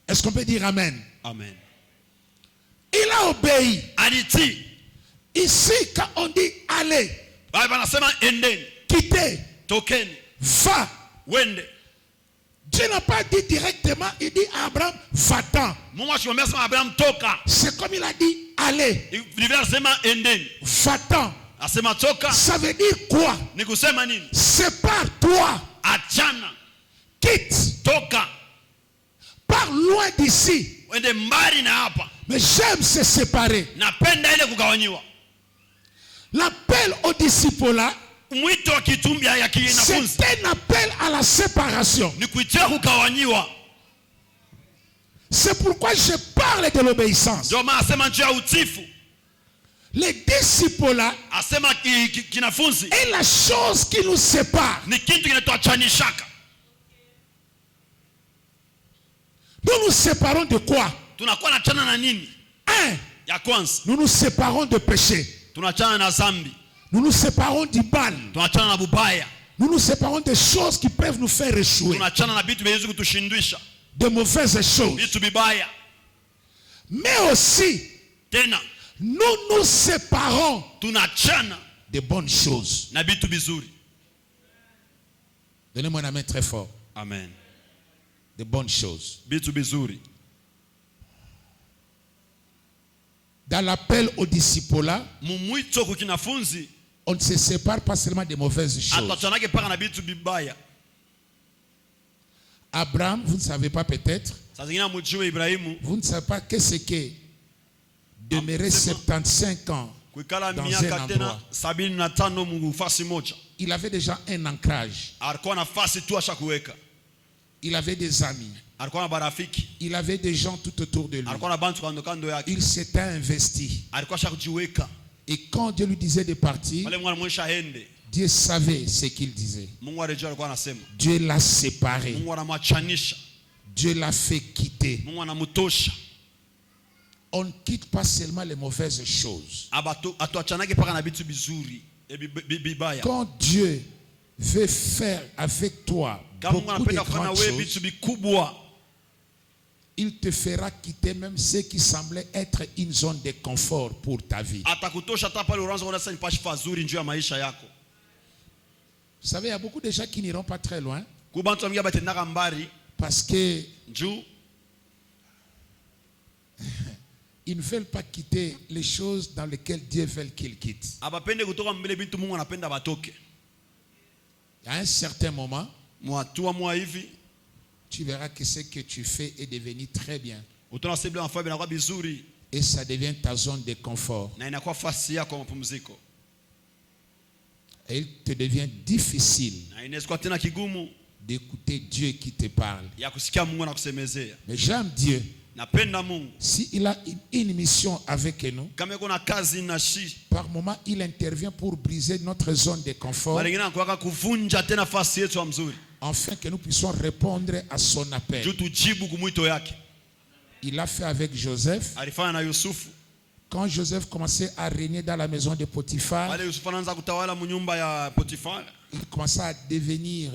Est-ce qu'on peut dire amen? Amen. Il a obéi. Alitii. Ici, quand on dit allez, Baba anasema endeni, quittez, tokeni, va, wende. Dieu n'a pas dit directement, il dit à Abraham, va-t'en. Mungu akimwambia sema Abraham toka. C'est comme il a dit, allez, Biblia inasema endeni. va-t'en. Asema toka. Ça veut dire quoi? Ni kusema nini? Sépare-toi, Achana, quitte, toka. pars loin d'ici. Wende mbali na hapa. Mais j'aime se séparer. Napenda ile kugawanyiwa. L'appel au disciple-là, Mwito wa kitumbia ya kinafunzi c'est un appel à la séparation. ni kuitia kugawanyiwa. C'est pourquoi je parle de l'obéissance. Ndio maana asema njia ya utifu. Les disciples-là Asema kinafunzi est la chose qui nous sépare. ni kitu kinatuachanishaka. Nous nous séparons de quoi? Tunakuwa na chana na nini? Un, Ya kwanza, nous nous séparons de péché. tunachana na zambi. Nous nous séparons du mal. Tunachana na bubaya. Nous nous séparons des choses qui peuvent nous faire échouer. Tunachana na vitu vyezu kutushindwisha. De mauvaises choses. Vitu bibaya. Mais aussi, Tena, nous nous séparons tunachana de bonnes choses. na vitu bizuri. Donnez-moi un amen très fort. Amen. De bonnes choses. Vitu bizuri. Dans l'appel au disciple-là, Mumwito kukinafunzi on ne se sépare pas seulement des mauvaises choses. atachanake paka na vitu bibaya. Abraham, vous ne savez pas peut-être, Saa zingine mjue Ibrahimu vous ne savez pas qu'est-ce que demeurer 75 ans kuikala dans miaka un tena endroit. 75 mufasi moja. Il avait déjà un ancrage. Alikuwa nafasi tu ashakuweka. Il avait des amis. Alikuwa na barafiki. Il avait des gens tout autour de lui. Alikuwa na bantu kando kando yake. Il s'était investi. Alikuwa ashakujiweka. Et quand Dieu lui disait de partir, Wale mwana mwisha ende. Dieu savait ce qu'il disait. Mungu arejea alikuwa anasema. Dieu l'a séparé. Mungu anamwachanisha. Dieu l'a fait quitter. Mungu anamtosha. On ne quitte pas seulement les mauvaises choses. Atuachanake paka na vitu bizuri. Bibaya. Quand Dieu veut faire avec toi Kama Mungu beaucoup de anapenda kufanya grandes wewe choses, vitu vikubwa, il te fera quitter même ce qui semblait être une zone de confort pour ta vie. atakutosha hata pale uranzo unaona sasa ni pashi pazuri njoo ya maisha yako. Vous savez, il y a beaucoup de gens qui n'iront pas très loin Kubantu amiga batendaka mbari parce que njoo ils ne veulent pas quitter les choses dans lesquelles Dieu veut qu'ils quittent. abapende kutoka mbele vitu Mungu anapenda batoke. À un certain moment, Mwatua mwa hivi tu verras que ce que tu fais est devenu très bien. utaona sebla mfano inakuwa bizuri Et ça devient ta zone de confort. na inakuwa fasi yako ya mapumziko. Et il te devient difficile Na inaweza tena kigumu d'écouter Dieu qui te parle. ya kusikia Mungu anakusemezea. Mais j'aime Dieu. Napenda Mungu. S'il a une mission avec nous, Kama yuko na kazi na shi, par moment, il intervient pour briser notre zone de confort, mara nyingine anakuwa kuvunja tena fasi yetu ya mzuri. afin que nous puissions répondre à son appel. Juu tujibu kumwito yake. Il l'a fait avec Joseph. Alifanya na Yusufu. Quand Joseph commençait à régner dans la maison de Potiphar, Wale Yusufu anaanza kutawala mnyumba ya Potifar. il commençait à devenir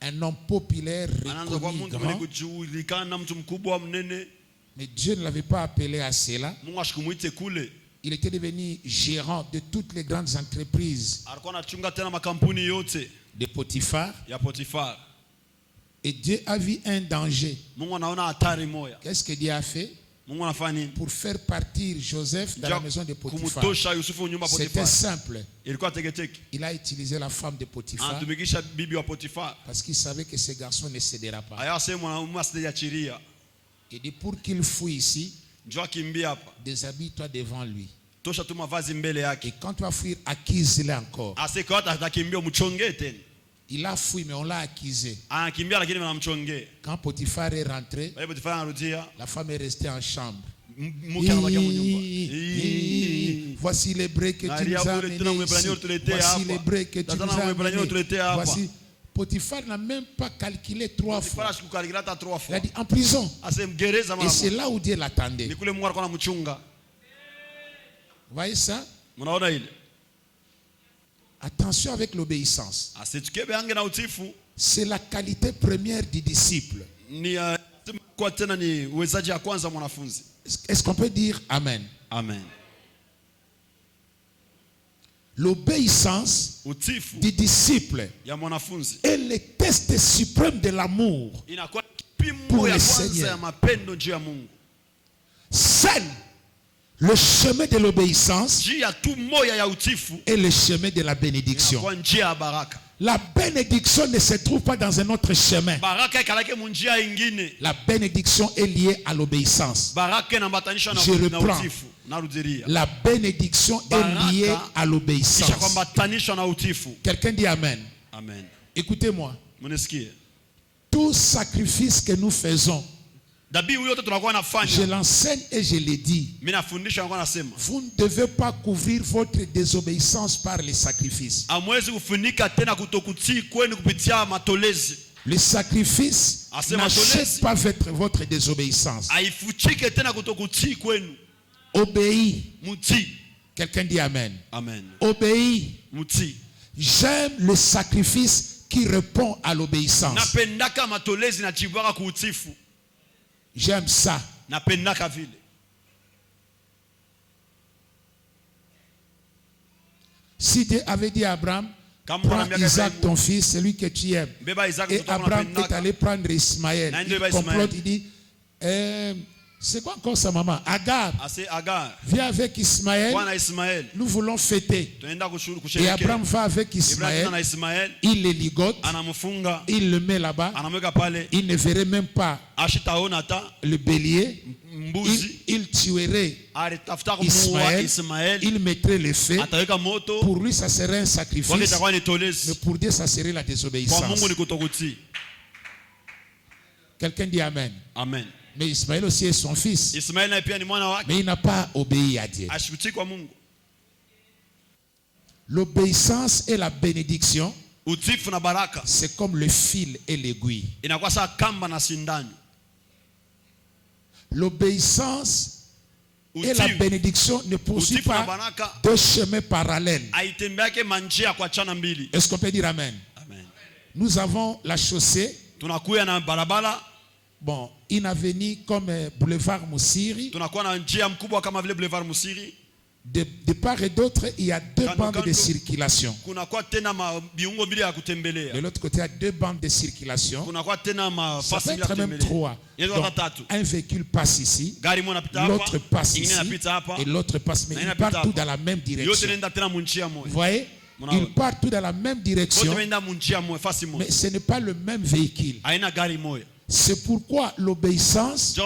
un homme populaire, Anaanza kuwa reconnu, mtu mwenye grand. kujulikana, mtu mkubwa mnene. Mais Dieu ne l'avait pas appelé à cela. Mungu ashikumuite kule. Il était devenu gérant de toutes les grandes entreprises Alikuwa anachunga tena makampuni yote de Potiphar. ya Potifar. Et Dieu a vu un danger. Mungu anaona hatari moja. Qu'est-ce que Dieu a fait? Mungu anafanya nini? Pour faire partir Joseph dans la maison de Potiphar. Kumtosha Yusufu nyumba C'était Potifar. simple. Ilikuwa teketeke. Il a utilisé la femme de Potiphar Anatumikisha bibi wa Potifar. parce qu'il savait que ce garçon ne cédera pas. Aya sema mwanamume asijachiria. Il dit pour qu'il fuit ici, njoo akimbia hapa. Déshabille-toi devant lui. Tosha tu mavazi mbele yake. Et quand tu vas fuir, accuse-le encore. Asikota atakimbia mchongee tena. Il a fui, mais on l'a accusé. Anakimbia lakini wanamchongea. Quand Potiphar est rentré, Potiphar anarudia. la femme est restée en chambre. Voici les brés que tu nous as amenés ici. Voici les brés que tu nous as amenés. Voici. Potiphar n'a même pas calculé 3 fois. Il a dit en prison. Et c'est là où Dieu l'attendait. Vous voyez ça? Attention avec l'obéissance. C'est la qualité première du disciple. Est-ce qu'on peut dire Amen? Amen. L'obéissance du disciple est le test suprême de l'amour pour le Seigneur. Seul le chemin de l'obéissance est le chemin de la bénédiction. La bénédiction ne se trouve pas dans un autre chemin. La bénédiction est liée à l'obéissance. Je reprends. La bénédiction est liée à l'obéissance. Quelqu'un dit Amen. Amen. Écoutez-moi. Tout sacrifice que nous faisons, je l'enseigne et je l'ai dit. Vous ne devez pas couvrir votre désobéissance par les sacrifices. Le sacrifice n'achète pas votre désobéissance. Obéis. Quelqu'un dit Amen. Amen. Obéis. J'aime le sacrifice qui répond à l'obéissance. J'aime ça. Si Dieu avait dit à Abraham, prends Isaac ton fils, celui que tu aimes. Et Abraham est allé prendre Ismaël. Il complote, il dit, c'est quoi encore sa maman? Agar. Viens avec Ismaël. Nous voulons fêter. Et Abraham va avec Ismaël. Il le ligote. Il le met là-bas. Il ne verrait même pas le bélier. Il tuerait Ismaël. Il mettrait le feu. Pour lui, ça serait un sacrifice. Mais pour Dieu, ça serait la désobéissance. Quelqu'un dit Amen. Amen. Mais Ismaël aussi est son fils. Mais il n'a pas obéi à Dieu. L'obéissance et la bénédiction, c'est comme le fil et l'aiguille. L'obéissance et la bénédiction ne poursuivent pas deux chemins parallèles. Est-ce qu'on peut dire Amen? Amen. Nous avons la chaussée. Bon, une avenue comme boulevard Moussiri. De part et d'autre, il y a deux bandes de circulation. De l'autre côté, il y a deux bandes de circulation. Ça peut être même 3. Donc, un véhicule passe ici, l'autre passe ici, et l'autre passe. Mais ils partent tous dans la même direction. Vous voyez? Ils partent tous dans la même direction. Mais ce n'est pas le même véhicule. C'est pourquoi l'obéissance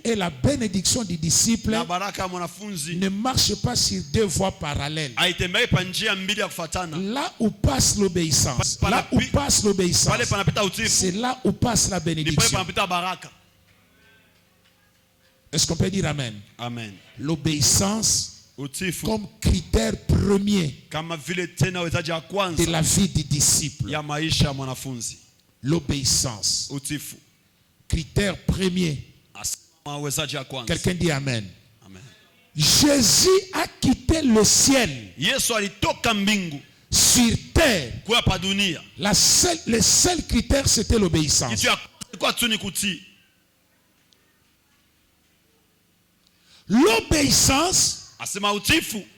et la bénédiction du disciple ne marchent pas sur deux voies parallèles. Là où passe l'obéissance, c'est là où passe la bénédiction. Est-ce qu'on peut dire Amen? Amen. L'obéissance comme critère premier de la vie du disciple. L'obéissance. Critère premier. Quelqu'un dit Amen. Amen. Jésus a quitté le ciel sur terre. Le seul critère, c'était l'obéissance. L'obéissance,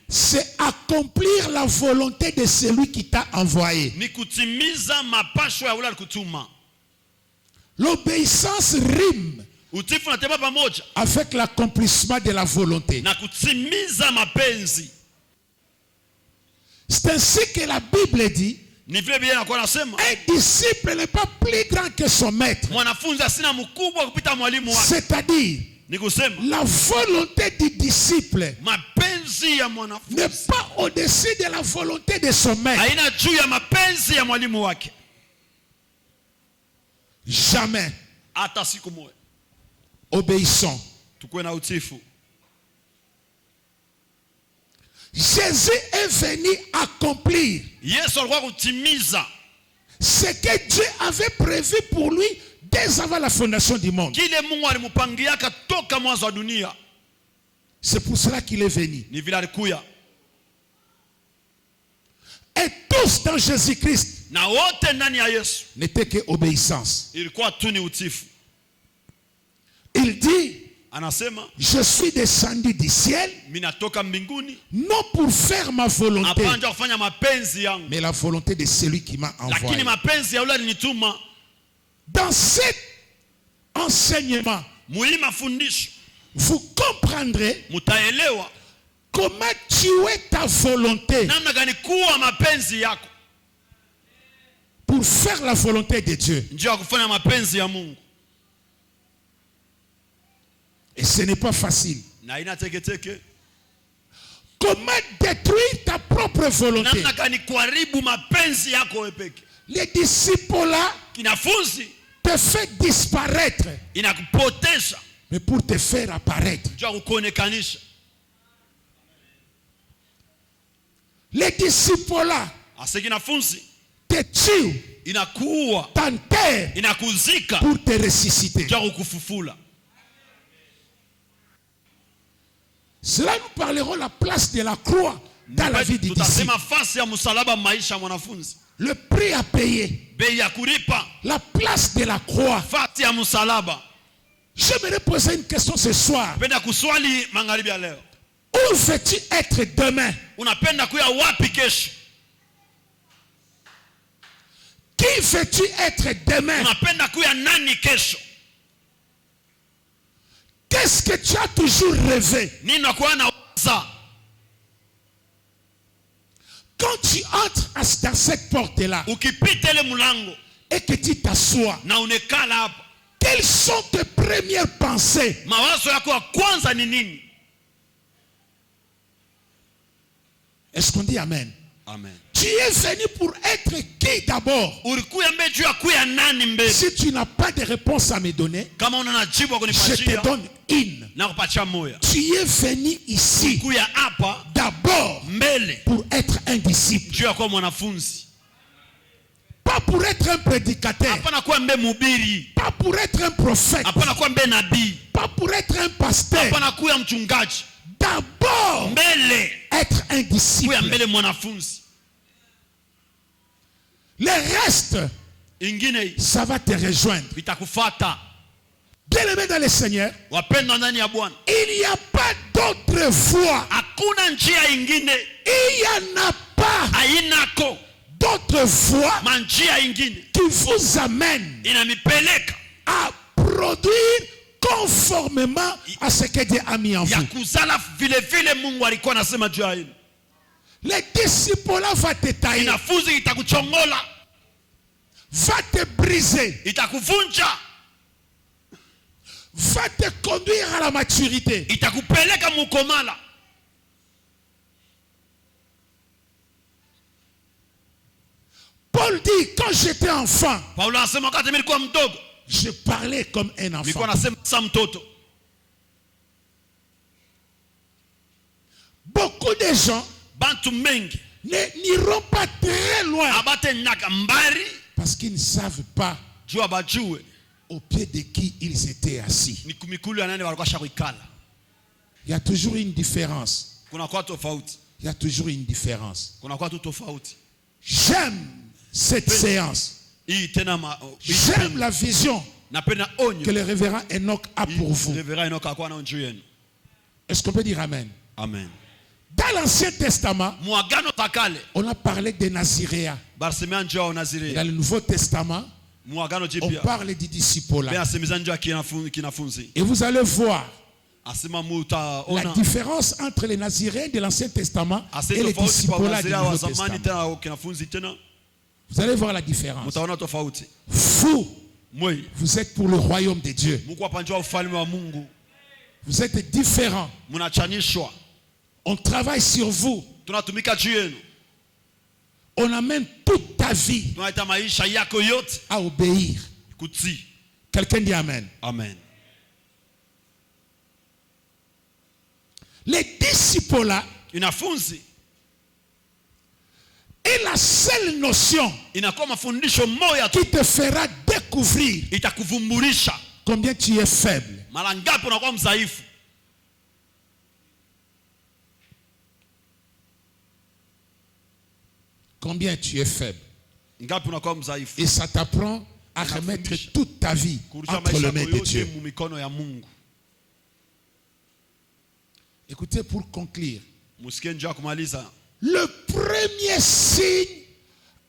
c'est accomplir la volonté de celui qui t'a envoyé. L'obéissance rime avec l'accomplissement de la volonté. C'est ainsi que la Bible dit, un disciple n'est pas plus grand que son maître. C'est-à-dire, Ni kusema la volonté du disciple mapenzi ya n'est mwanafunzi pas au-dessus de la volonté de son maître. haina juu ya mapenzi ya mwalimu wake. Jamais. Hata siku moja. Obéissons. Tukue na utifu. Jésus est venu accomplir Yesu alikuwa kutimiza ce que Dieu avait prévu pour lui dès avant la fondation du monde. kile Mungu alimupangiaka toka mwanzo wa dunia. C'est pour cela qu'il est venu. Ni vile alikuya. Et tous dans Jésus-Christ Na wote ndani ya Yesu n'était que obéissance. ilikuwa tu ni utifu. Il dit, Anasema je suis descendu du ciel, mimi natoka mbinguni non pour faire ma volonté, hapana kufanya mapenzi yangu, mais la volonté de celui qui m'a lakini envoyé. mapenzi ya yule alinituma. Dans cet enseignement, Muhii mafundisho vous comprendrez mutaelewa comment tu es ta volonté namna gani kuwa mapenzi yako pour faire la volonté de Dieu. njia ya kufanya mapenzi ya Mungu. Et ce n'est pas facile. Na ina teketeke Comment détruire ta propre volonté? namna gani kuharibu mapenzi yako wewe peke. Les disciples là Kinafunzi te fait disparaître, inakupotesha mais pour te faire apparaître. njia ya kuonekanisha. Les disciples là Ase kinafunzi te tuent, inakuua, t'enterrent inakuzika pour te ressusciter. njia ya kukufufula. Cela nous parlerons la place de la croix dans la vie du disciple. Tutasema fasi ya msalaba maisha ya mwanafunzi. Le prix à payer, Bei ya kulipa la place de la croix. fasi ya msalaba. J'aimerais poser une question ce soir. Penda kuswali magharibi ya leo. Où veux-tu être demain? Unapenda kuya wapi kesho? Qui veux-tu être demain? Unapenda kuya nani kesho? Qu'est-ce que tu as toujours rêvé? Nini unakuwa na waza? Quand tu entres dans cette porte-là Ukipita ile mlango et que tu t'assois, na unekala hapa, quelles sont tes premières pensées? mawazo yako ya kwanza ni nini? Est-ce qu'on dit Amen? Amen. Tu es venu pour être qui d'abord? Ulikuya mbele juu ya kuya nani mbele? Si tu n'as pas de réponse à me donner, Kama una jibu ya je te kunipatia donne une. na kupatia moya. Tu es venu ici Kuya hapa d'abord mbele pour être un disciple. juu ya kuwa mwanafunzi. Pas pour être un prédicateur. Hapana kuwa mbe mhubiri. Pas pour être un prophète. Hapana kuwa mbe nabii. Pas pour être un pasteur. Hapana kuwa mchungaji. D'abord, Mbele être un kuya disciple. mbele mwanafunzi. Le reste, Ingine ça va te rejoindre. itakufata. Bien-aimé dans le Seigneur, Wapendwa ndani ya Bwana, il n'y a pas d'autre voie. hakuna njia ingine, Il n'y en a pas hainako d'autre voie manjia ingine qui vous amène inamipeleka à produire conformément à ce que Dieu a mis en ya vous. kuzala vile vile Mungu alikuwa anasema juu ya hili. Les disciples là va te tailler, Inafunzi itakuchongola, va te briser, itakuvunja, va te conduire à la maturité. itakupeleka mukomala. Paul dit, quand j'étais enfant, Paulo anasema wakati mimi nilikuwa mdogo, je parlais comme un nilikuwa enfant. nasema sa mtoto. Beaucoup de gens Bantu mengi n'iront pas très loin abate nyaka mbari parce qu'ils ne savent pas juu abajue au pied de qui ils étaient assis. ni kumikulu ya nani walikuwa shakuikala. Il y a toujours une différence. Kuna kwa tofauti, Il y a toujours une différence. kuna kwa tu tofauti. J'aime cette séance. Hii tena J'aime la vision napenda que onyo le révérend Enoch a pour vous. Reverend Enoch alikuwa nao juu yenu. Est-ce qu'on peut dire Amen? Amen. Dans l'Ancien Testament, Muagano takale on a parlé des Naziréens. barasemea njoo Et Nazire. dans le Nouveau Testament, Muagano on jipya parle du disciple. bea semeza njoo kinafunzi. Et vous allez voir Asema la mutaona différence entre les Naziréens de l'Ancien Testament et les tofauti kwa disciples du Nazire wa Nouveau zamani Testament. tena kinafunzi tena. Vous allez voir la différence. Mutaona tofauti. Vous, Moi vous êtes pour le royaume de Dieu. Mungu hapa njoo ufalme wa Mungu. Vous êtes différents. Munachanishwa. On travaille sur vous. Tunatumika juu yenu. On amène toute ta vie Tunaita maisha yako yote à obéir. kutii. Quelqu'un dit Amen. Amen. Les disciples là Inafunzi est la seule notion inakuwa mafundisho moja tu qui te fera découvrir itakuvumbulisha combien tu es faible. mara ngapi unakuwa mdhaifu. Combien tu es faible. Ngapi unakuwa mdhaifu. Et ça t'apprend à remettre toute ta vie Kurudisha entre maisha les mains yako de yote Dieu. mu mikono ya Mungu. Écoutez, pour conclure, Musikie njoo kumaliza. le premier signe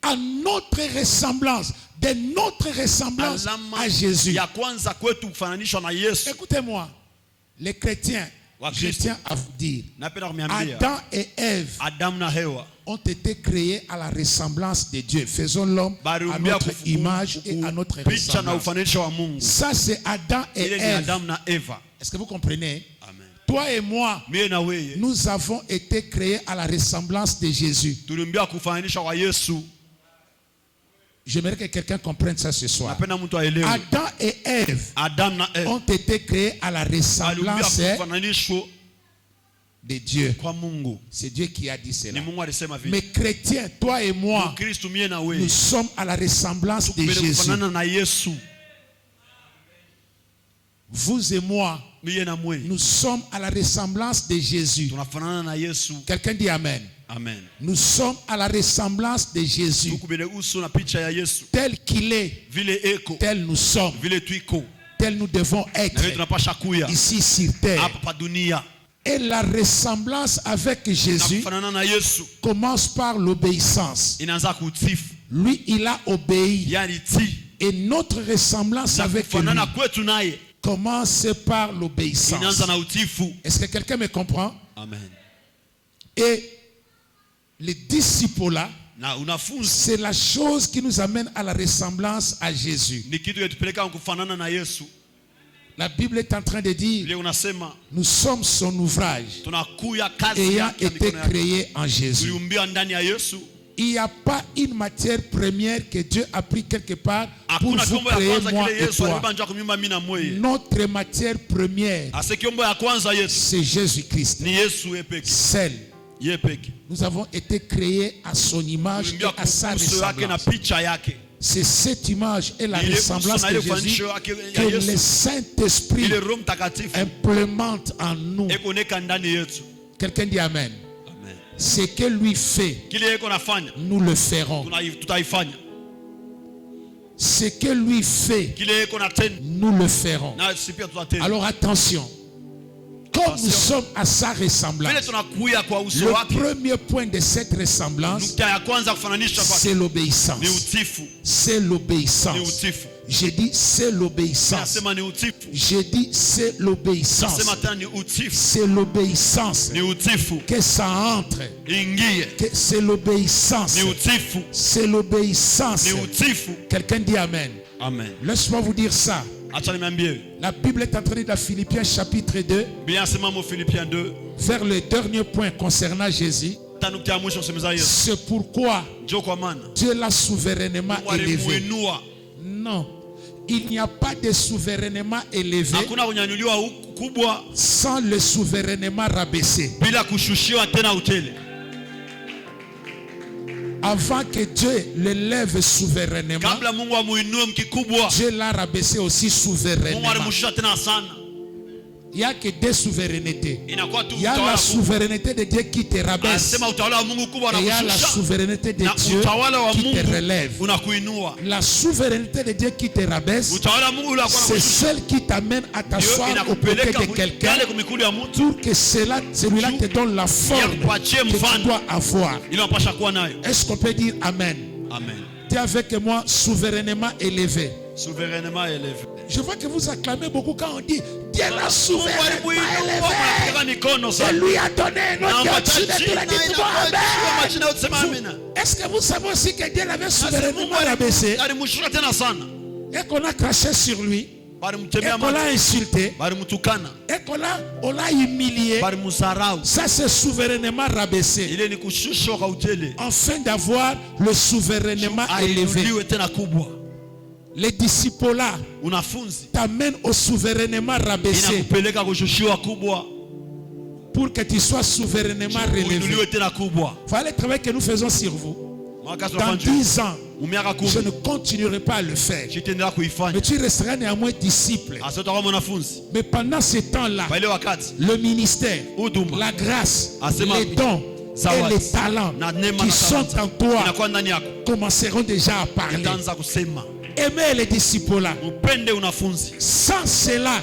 à notre ressemblance, de notre ressemblance Alama à Jésus. ya kwanza kwetu kufananishwa na Yesu. Écoutez-moi, les chrétiens, Wa je Kristo. tiens à vous dire, Napenda kumiambia Adam et Ève Adamu na Hewa ont été créés à la ressemblance de Dieu. Faisons l'homme à baliumbia notre image et à notre picha na ressemblance. ufananisho wa Mungu. Ça, c'est Adam et Ile ni Ève. Adamu na Eva. Est-ce que vous comprenez? Amen. Toi et moi, Mie na wewe nous avons été créés à la ressemblance de Jésus. tuliumbia kufananisha kwa Yesu. J'aimerais que quelqu'un comprenne ça ce soir. Napenda mtu aelewe. Adam et Ève Adamu na Eva ont été créés à la baliumbia ressemblance kufananishwa de Dieu. kwa Mungu. C'est Dieu qui a dit Ni cela. Mungu alisema vile. Mais chrétiens, toi et moi, Kristo mie na nous wewe sommes à la ressemblance de tukubele Jésus. kufanana na Yesu. Vous et moi, Mie na mwe nous sommes à la ressemblance de Jésus. tunafanana na Yesu. Quelqu'un dit Amen. Amen. Nous sommes à la ressemblance de Jésus. Tukubele uso na picha ya Yesu. Tel qu'il est, Vile eko, tel nous sommes, vile tuiko. tel nous devons Na vile être tunapasha kuya ici sur terre. hapa pa dunia. Et la ressemblance avec Na Jésus kufanana na Yesu commence par l'obéissance. inaanza kutifu. Lui, il a obéi. Yani ti. Et notre ressemblance Na avec lui kufanana kwetu naye commence par l'obéissance. inaanza na utifu. Est-ce que quelqu'un me comprend? Amen. Et les disciples là, Na unafunzi c'est la chose qui nous amène à la ressemblance à Jésus. ni kitu yatupeleka kufanana na Yesu. La Bible est en train de dire, Vile unasema nous sommes son ouvrage, tunakuya kazi ayant yake ya été mikono yake. créés en Jésus. Tuliumbia ndani ya Yesu. Il n'y a pas une matière première que Dieu a pris quelque part pour Hakuna vous kiombo ya créer kwanza moi kile et Yesu toi. aliba njoo kumiumba mimi na mweye. Notre matière première, Ase kiombo ya kwanza Yesu c'est Jésus-Christ. ni Yesu yeye peke. Seul. Yeye peke. Nous avons été créés à son image et Tuliumbia à sa uso yake na ressemblance. picha yake. C'est cette image et la Ile ressemblance uso na de ile Jésus ufanisho wake que ya le Yesu. Saint-Esprit Ile Roho Mtakatifu implémente en nous. ekoneka ndani yetu. Quelqu'un dit Amen. Amen. Ce que lui fait, Kile yeko nafanya nous le ferons. tutaifanya. Ce que lui fait, Kile yeko natenda nous le ferons. na sisi pia tutatenda. Alors attention. Comme nous sommes à sa Vile ressemblance, tunakuya kwa uso le wake. premier point de cette ressemblance, Nukta ya kwanza kufananishwa kwa c'est l'obéissance. ni utifu. C'est Ni l'obéissance. utifu. J'ai dit c'est l'obéissance. Nasema ni utifu. J'ai dit c'est l'obéissance. Nasema tena ni utifu. C'est l'obéissance Ni utifu. que ça entre. Ingie. Que c'est l'obéissance. Ni utifu. C'est l'obéissance. Ni utifu. Quelqu'un dit Amen. Amen. Laisse-moi vous dire ça. Acha niambie. La Bible est en train de dire dans Philippiens chapitre 2, Bien sema mo Philippiens 2. vers le dernier point concernant Jésus. Tanukta ya mwisho kusemeza Yesu. C'est pourquoi Njoo kwa maana. Dieu l'a souverainement élevé. Walimuinua. Non, il n'y a pas de souverainement élevé Hakuna kunyanyuliwa kubwa sans le souverainement rabaissé. bila kushushiwa tena utele. Avant que Dieu l'élève souverainement, Kabla Mungu amuinue mkikubwa, Dieu l'a rabaissé aussi Mungu souverainement. alimshusha tena sana. Il n'y a que deux souverainetés. Inakuwa tu Il y a la utawala kubwa. souveraineté de Dieu qui te rabaisse. Anasema utawala wa Mungu kubwa Et il y a la unakushusha. souveraineté de Na Dieu utawala wa qui te Mungu relève. unakuinua. La souveraineté de Dieu qui te rabaisse, Utawala wa Mungu unakuwa c'est unakushusha. celle qui t'amène à Ndio t'asseoir au côté inakupeleka de quelqu'un kale kumikulu ya mtu pour que celui-là te donne la forme yakupatie que tu mfano dois avoir. ili unapasha kuwa nayo. Est-ce qu'on peut dire Amen? Amen. Dis avec moi, souverainement élevé. Souverainement élevé. Je vois que vous acclamez beaucoup quand on dit Dieu l'a Mungu souverainement alimuinua élevé. mnapiga mikono Et sana. lui a donné un nom qui est au-dessus de tout le dites-moi Amen. majina yote sema amina. Est-ce que vous savez aussi que Dieu l'avait Sasa souverainement Mungu rabaissé alimshusha tena sana. et qu'on a craché sur lui? et qu'on l'a insulté, et qu'on l'a humilié, ça c'est souverainement rabaissé, afin d'avoir le souverainement élevé. Les disciples là t'amènent au souverainement rabaissé pour que tu sois souverainement relevé. Voilà le travail que nous faisons sur vous. Dans 10 ans, je ne continuerai pas à le faire. Mais tu resteras néanmoins disciple. Mais pendant ce temps-là, le ministère, la grâce, les dons et les talents qui sont en toi commenceront déjà à parler. Aimez les disciples là. Sans cela,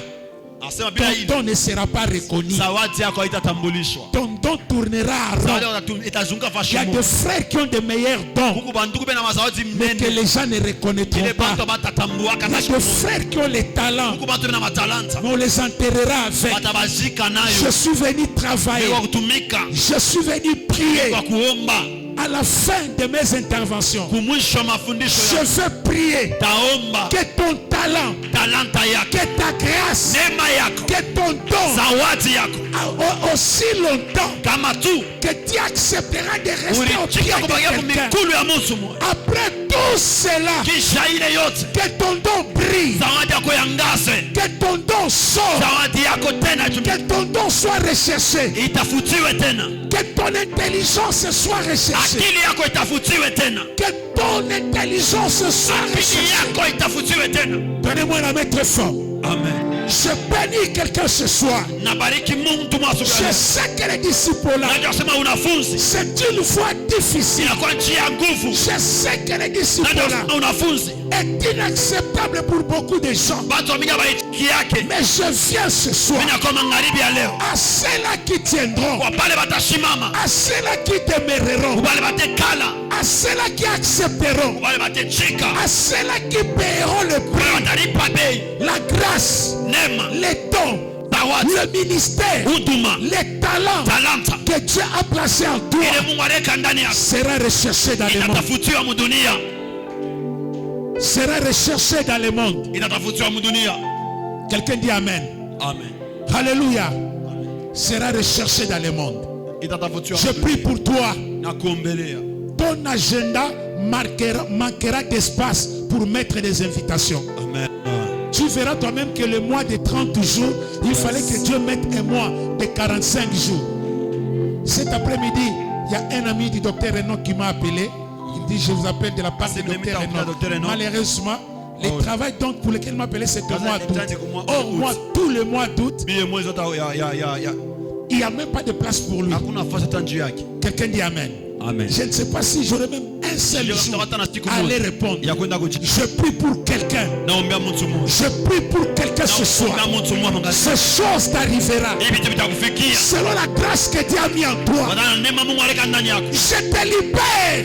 ton don ne sera pas reconnu. Ton don tournera à rond. Il y a des frères qui ont de meilleurs dons, mais que les gens ne reconnaîtront pas. Il y a des frères qui ont les talents, mais on les enterrera avec. Je suis venu travailler. Je suis venu prier. À la fin de mes interventions, je veux prier que ton talent, que ta grâce, que ton don, aussi longtemps que tu accepteras de rester au pied de quelqu'un. Après tout cela, que ton don brille, que ton don sorte, que ton don soit recherché, que ton intelligence soit recherchée. Que ton intelligence soit recherchée. Donnez-moi la main très fort. Amen. Je bénis quelqu'un ce soir. Je sais que les disciples là, c'est une fois difficile. Je sais que les disciples là est inacceptable pour beaucoup de gens. Mais je viens ce soir à ceux-là qui tiendront, à ceux-là qui demeureront, à ceux-là qui accepteront, à ceux-là qui paieront le prix, la grâce, les dons, le ministère, les talents que Dieu a placés en toi sera recherché dans le monde. Sera recherché dans le monde. Quelqu'un dit Amen. Amen. Alléluia. Sera recherché dans le monde. Je prie pour toi. Ton agenda manquera d'espace pour mettre des invitations. Amen. Tu verras toi-même que le mois de 30 jours, il fallait que Dieu mette un mois de 45 jours. Cet après-midi, il y a un ami du docteur Renaud qui m'a appelé. Il dit, je vous appelle de la part du docteur Renaud. Malheureusement, le travail donc pour lequel il m'a appelé, c'est le mois d'août. Or, moi, tout le mois d'août, il n'y a même pas de place pour lui. Quelqu'un dit Amen. Amen. Je ne sais pas si j'aurai même un seul jour à aller répondre. Je prie pour quelqu'un. Je prie pour quelqu'un ce soir. Ces choses t'arrivera selon la grâce que Dieu a mis en toi. Je te libère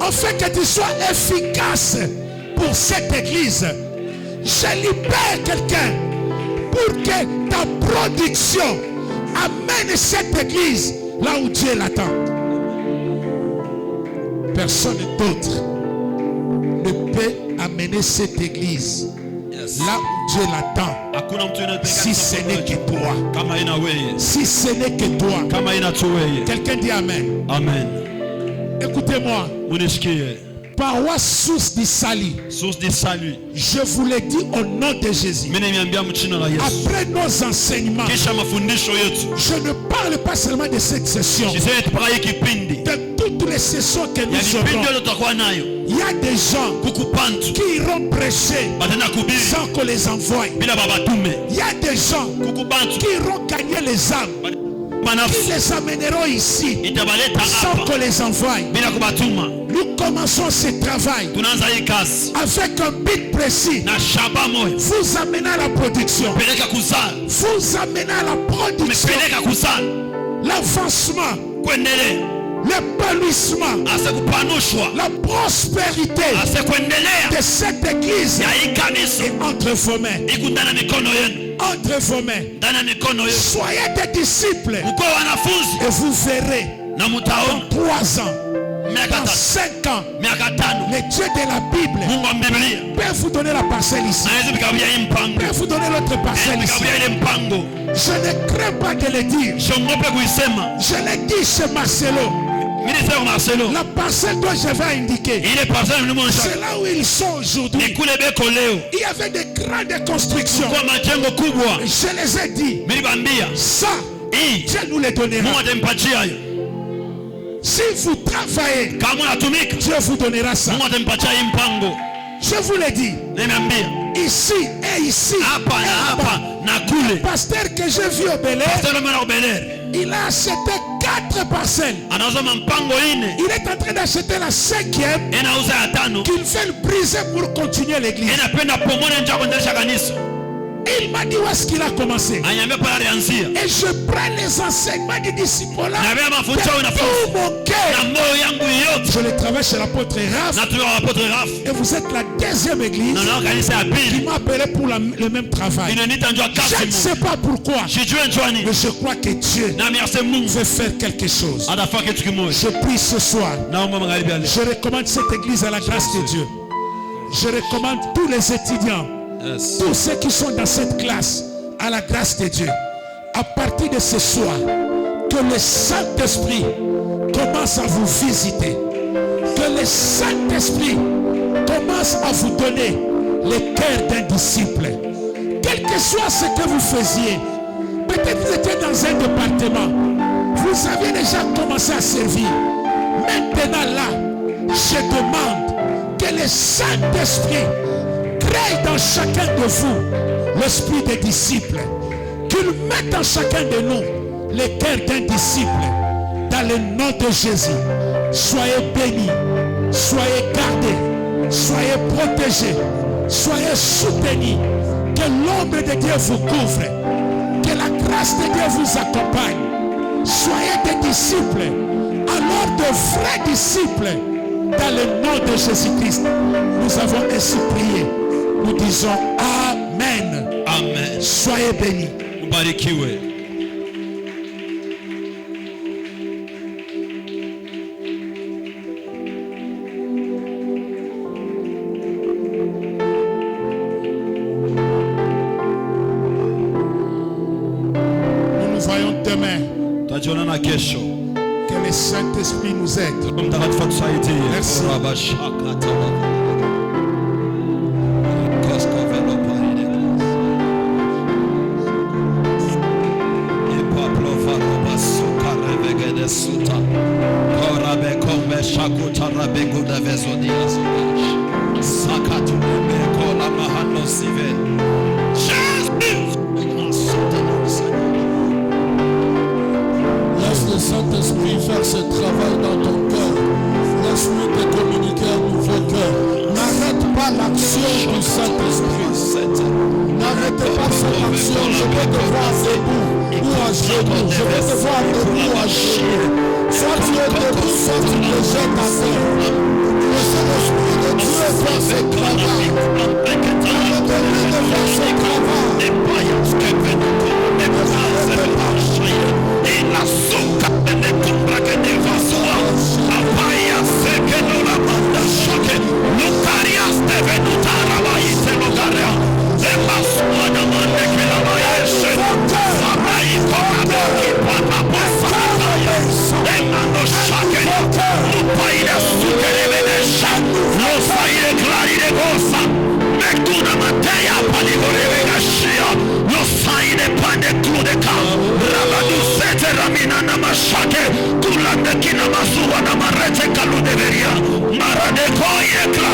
afin que tu sois efficace pour cette église. Je libère quelqu'un pour que ta production amène cette église là où Dieu l'attend. Personne d'autre ne peut amener cette église là où Dieu l'attend. Si ce n'est que toi. Si ce n'est que toi. Quelqu'un dit Amen. Amen. Écoutez-moi. Paroisse source du salut. Je vous le dis au nom de Jésus. Après nos enseignements, je ne parle pas seulement de cette session. De toutes les sessions que nous aurons. Il y a des gens qui iront prêcher sans qu'on les envoie. Il y a des gens qui iront gagner les âmes. Qui les amèneront ici sans qu'on les envoie. Nous commençons ce travail avec un but précis. Vous amenez à la production. Vous amenez à la production. L'avancement. L'épanouissement, la prospérité de cette église est entre vos mains. Entre vos mains. Soyez des disciples et vous verrez dans 3 ans dans 5 ans, miaka 5 le Dieu de la Bible Mungu wa Biblia peut vous donner la parcelle ici. anaweza kukawia hii mpango, Peut vous donner l'autre parcelle ici. kukawia ile mpango. Je ne crains pas de le dire. Siongope kuisema. Je l'ai dit chez Marcelo. Ministère Marcelo, La parcelle dont je vais indiquer, ile parcelle mlimonja c'est là où ils sont aujourd'hui. ni kule beko leo Il y avait de grandes constructions. kwa majengo kubwa. Je les ai dit, Nilibambia ça, hii Dieu nous les donnera. Mungu atampatia hayo. Si vous travaillez, Kama unatumika Dieu vous donnera ça. Mungu atampatia hii mpango. Je vous l'ai dit, Nimeambia ici et ici. hapa na et hapa là-bas. na kule. Le pasteur que j'ai vu au Bel Air, Pastor mwana Obelere il a acheté 4 parcelles. anauza mpango ine, Il est en train d'acheter la 5e inauza ya 5 qu'il veut briser pour continuer l'église. inapenda pomone njoo kuendelesha kanisa. Il m'a dit où est-ce qu'il a commencé. Anyambia pale alianzia. Et je prends les enseignements du disciple là Na bema mafundisho de unafunza tout mon na cœur. moyo yangu yote. Je le travaille chez l'apôtre Raph. Na tuwa apôtre Raf. Et vous êtes la 2e église Na nao kanisa ya qui pili. m'a appelé pour le même travail. Inanita njoo Je ne kasi sais Mungu. pas pourquoi, Sijue njoo nini. mais je crois que Dieu Na miase Mungu veut faire quelque chose. atafanya kitu kimoja. Je prie ce soir. Naomba magharibi ya leo. Je recommande cette église à la grâce de Dieu. Je recommande tous les étudiants, Yes. tous ceux qui sont dans cette classe, à la grâce de Dieu. À partir de ce soir, que le Saint-Esprit commence à vous visiter. Que le Saint-Esprit commence à vous donner le cœur d'un disciple. Quel que soit ce que vous faisiez, peut-être vous étiez dans un département, vous aviez déjà commencé à servir. Maintenant là, je demande que le Saint-Esprit crée dans chacun de vous l'esprit des disciples. Qu'il mette en chacun de nous le cœur d'un disciple. Dans le nom de Jésus, soyez bénis, soyez gardés, soyez protégés, soyez soutenus. Que l'ombre de Dieu vous couvre. Que la grâce de Dieu vous accompagne. Soyez des disciples, alors de vrais disciples. Dans le nom de Jésus-Christ, nous avons ainsi prié. Nous disons Amen. Amen. Soyez bénis. Mbarikiwe. Nous nous voyons demain. Tutaonana kesho. Que le Saint-Esprit nous aide. Roho Mtakatifu atusaidie. Merci. Rabashaka tawa. Kosko velo paride. E Pablo faro basuka revegede suta. Korabe kombe shakuta rabegu da vezodia zodash. Sakatu me kola mahano sive. Jesus! Laisse le Saint-Esprit faire ce travail dans ton cœur. Laisse-lui te communiquer un nouveau cœur. N'arrête pas l'action du Saint-Esprit. N'arrêtez pas cette action. Je veux te voir debout ou à genoux. Je veux te voir debout ou à genoux. Soit tu es debout, soit tu te jettes à terre. Le Saint-Esprit de Dieu fait ce travail. Arrêtez-lui de faire ce travail. Ramina na mashake kulande kina mazua na marete kaludeveria marade koye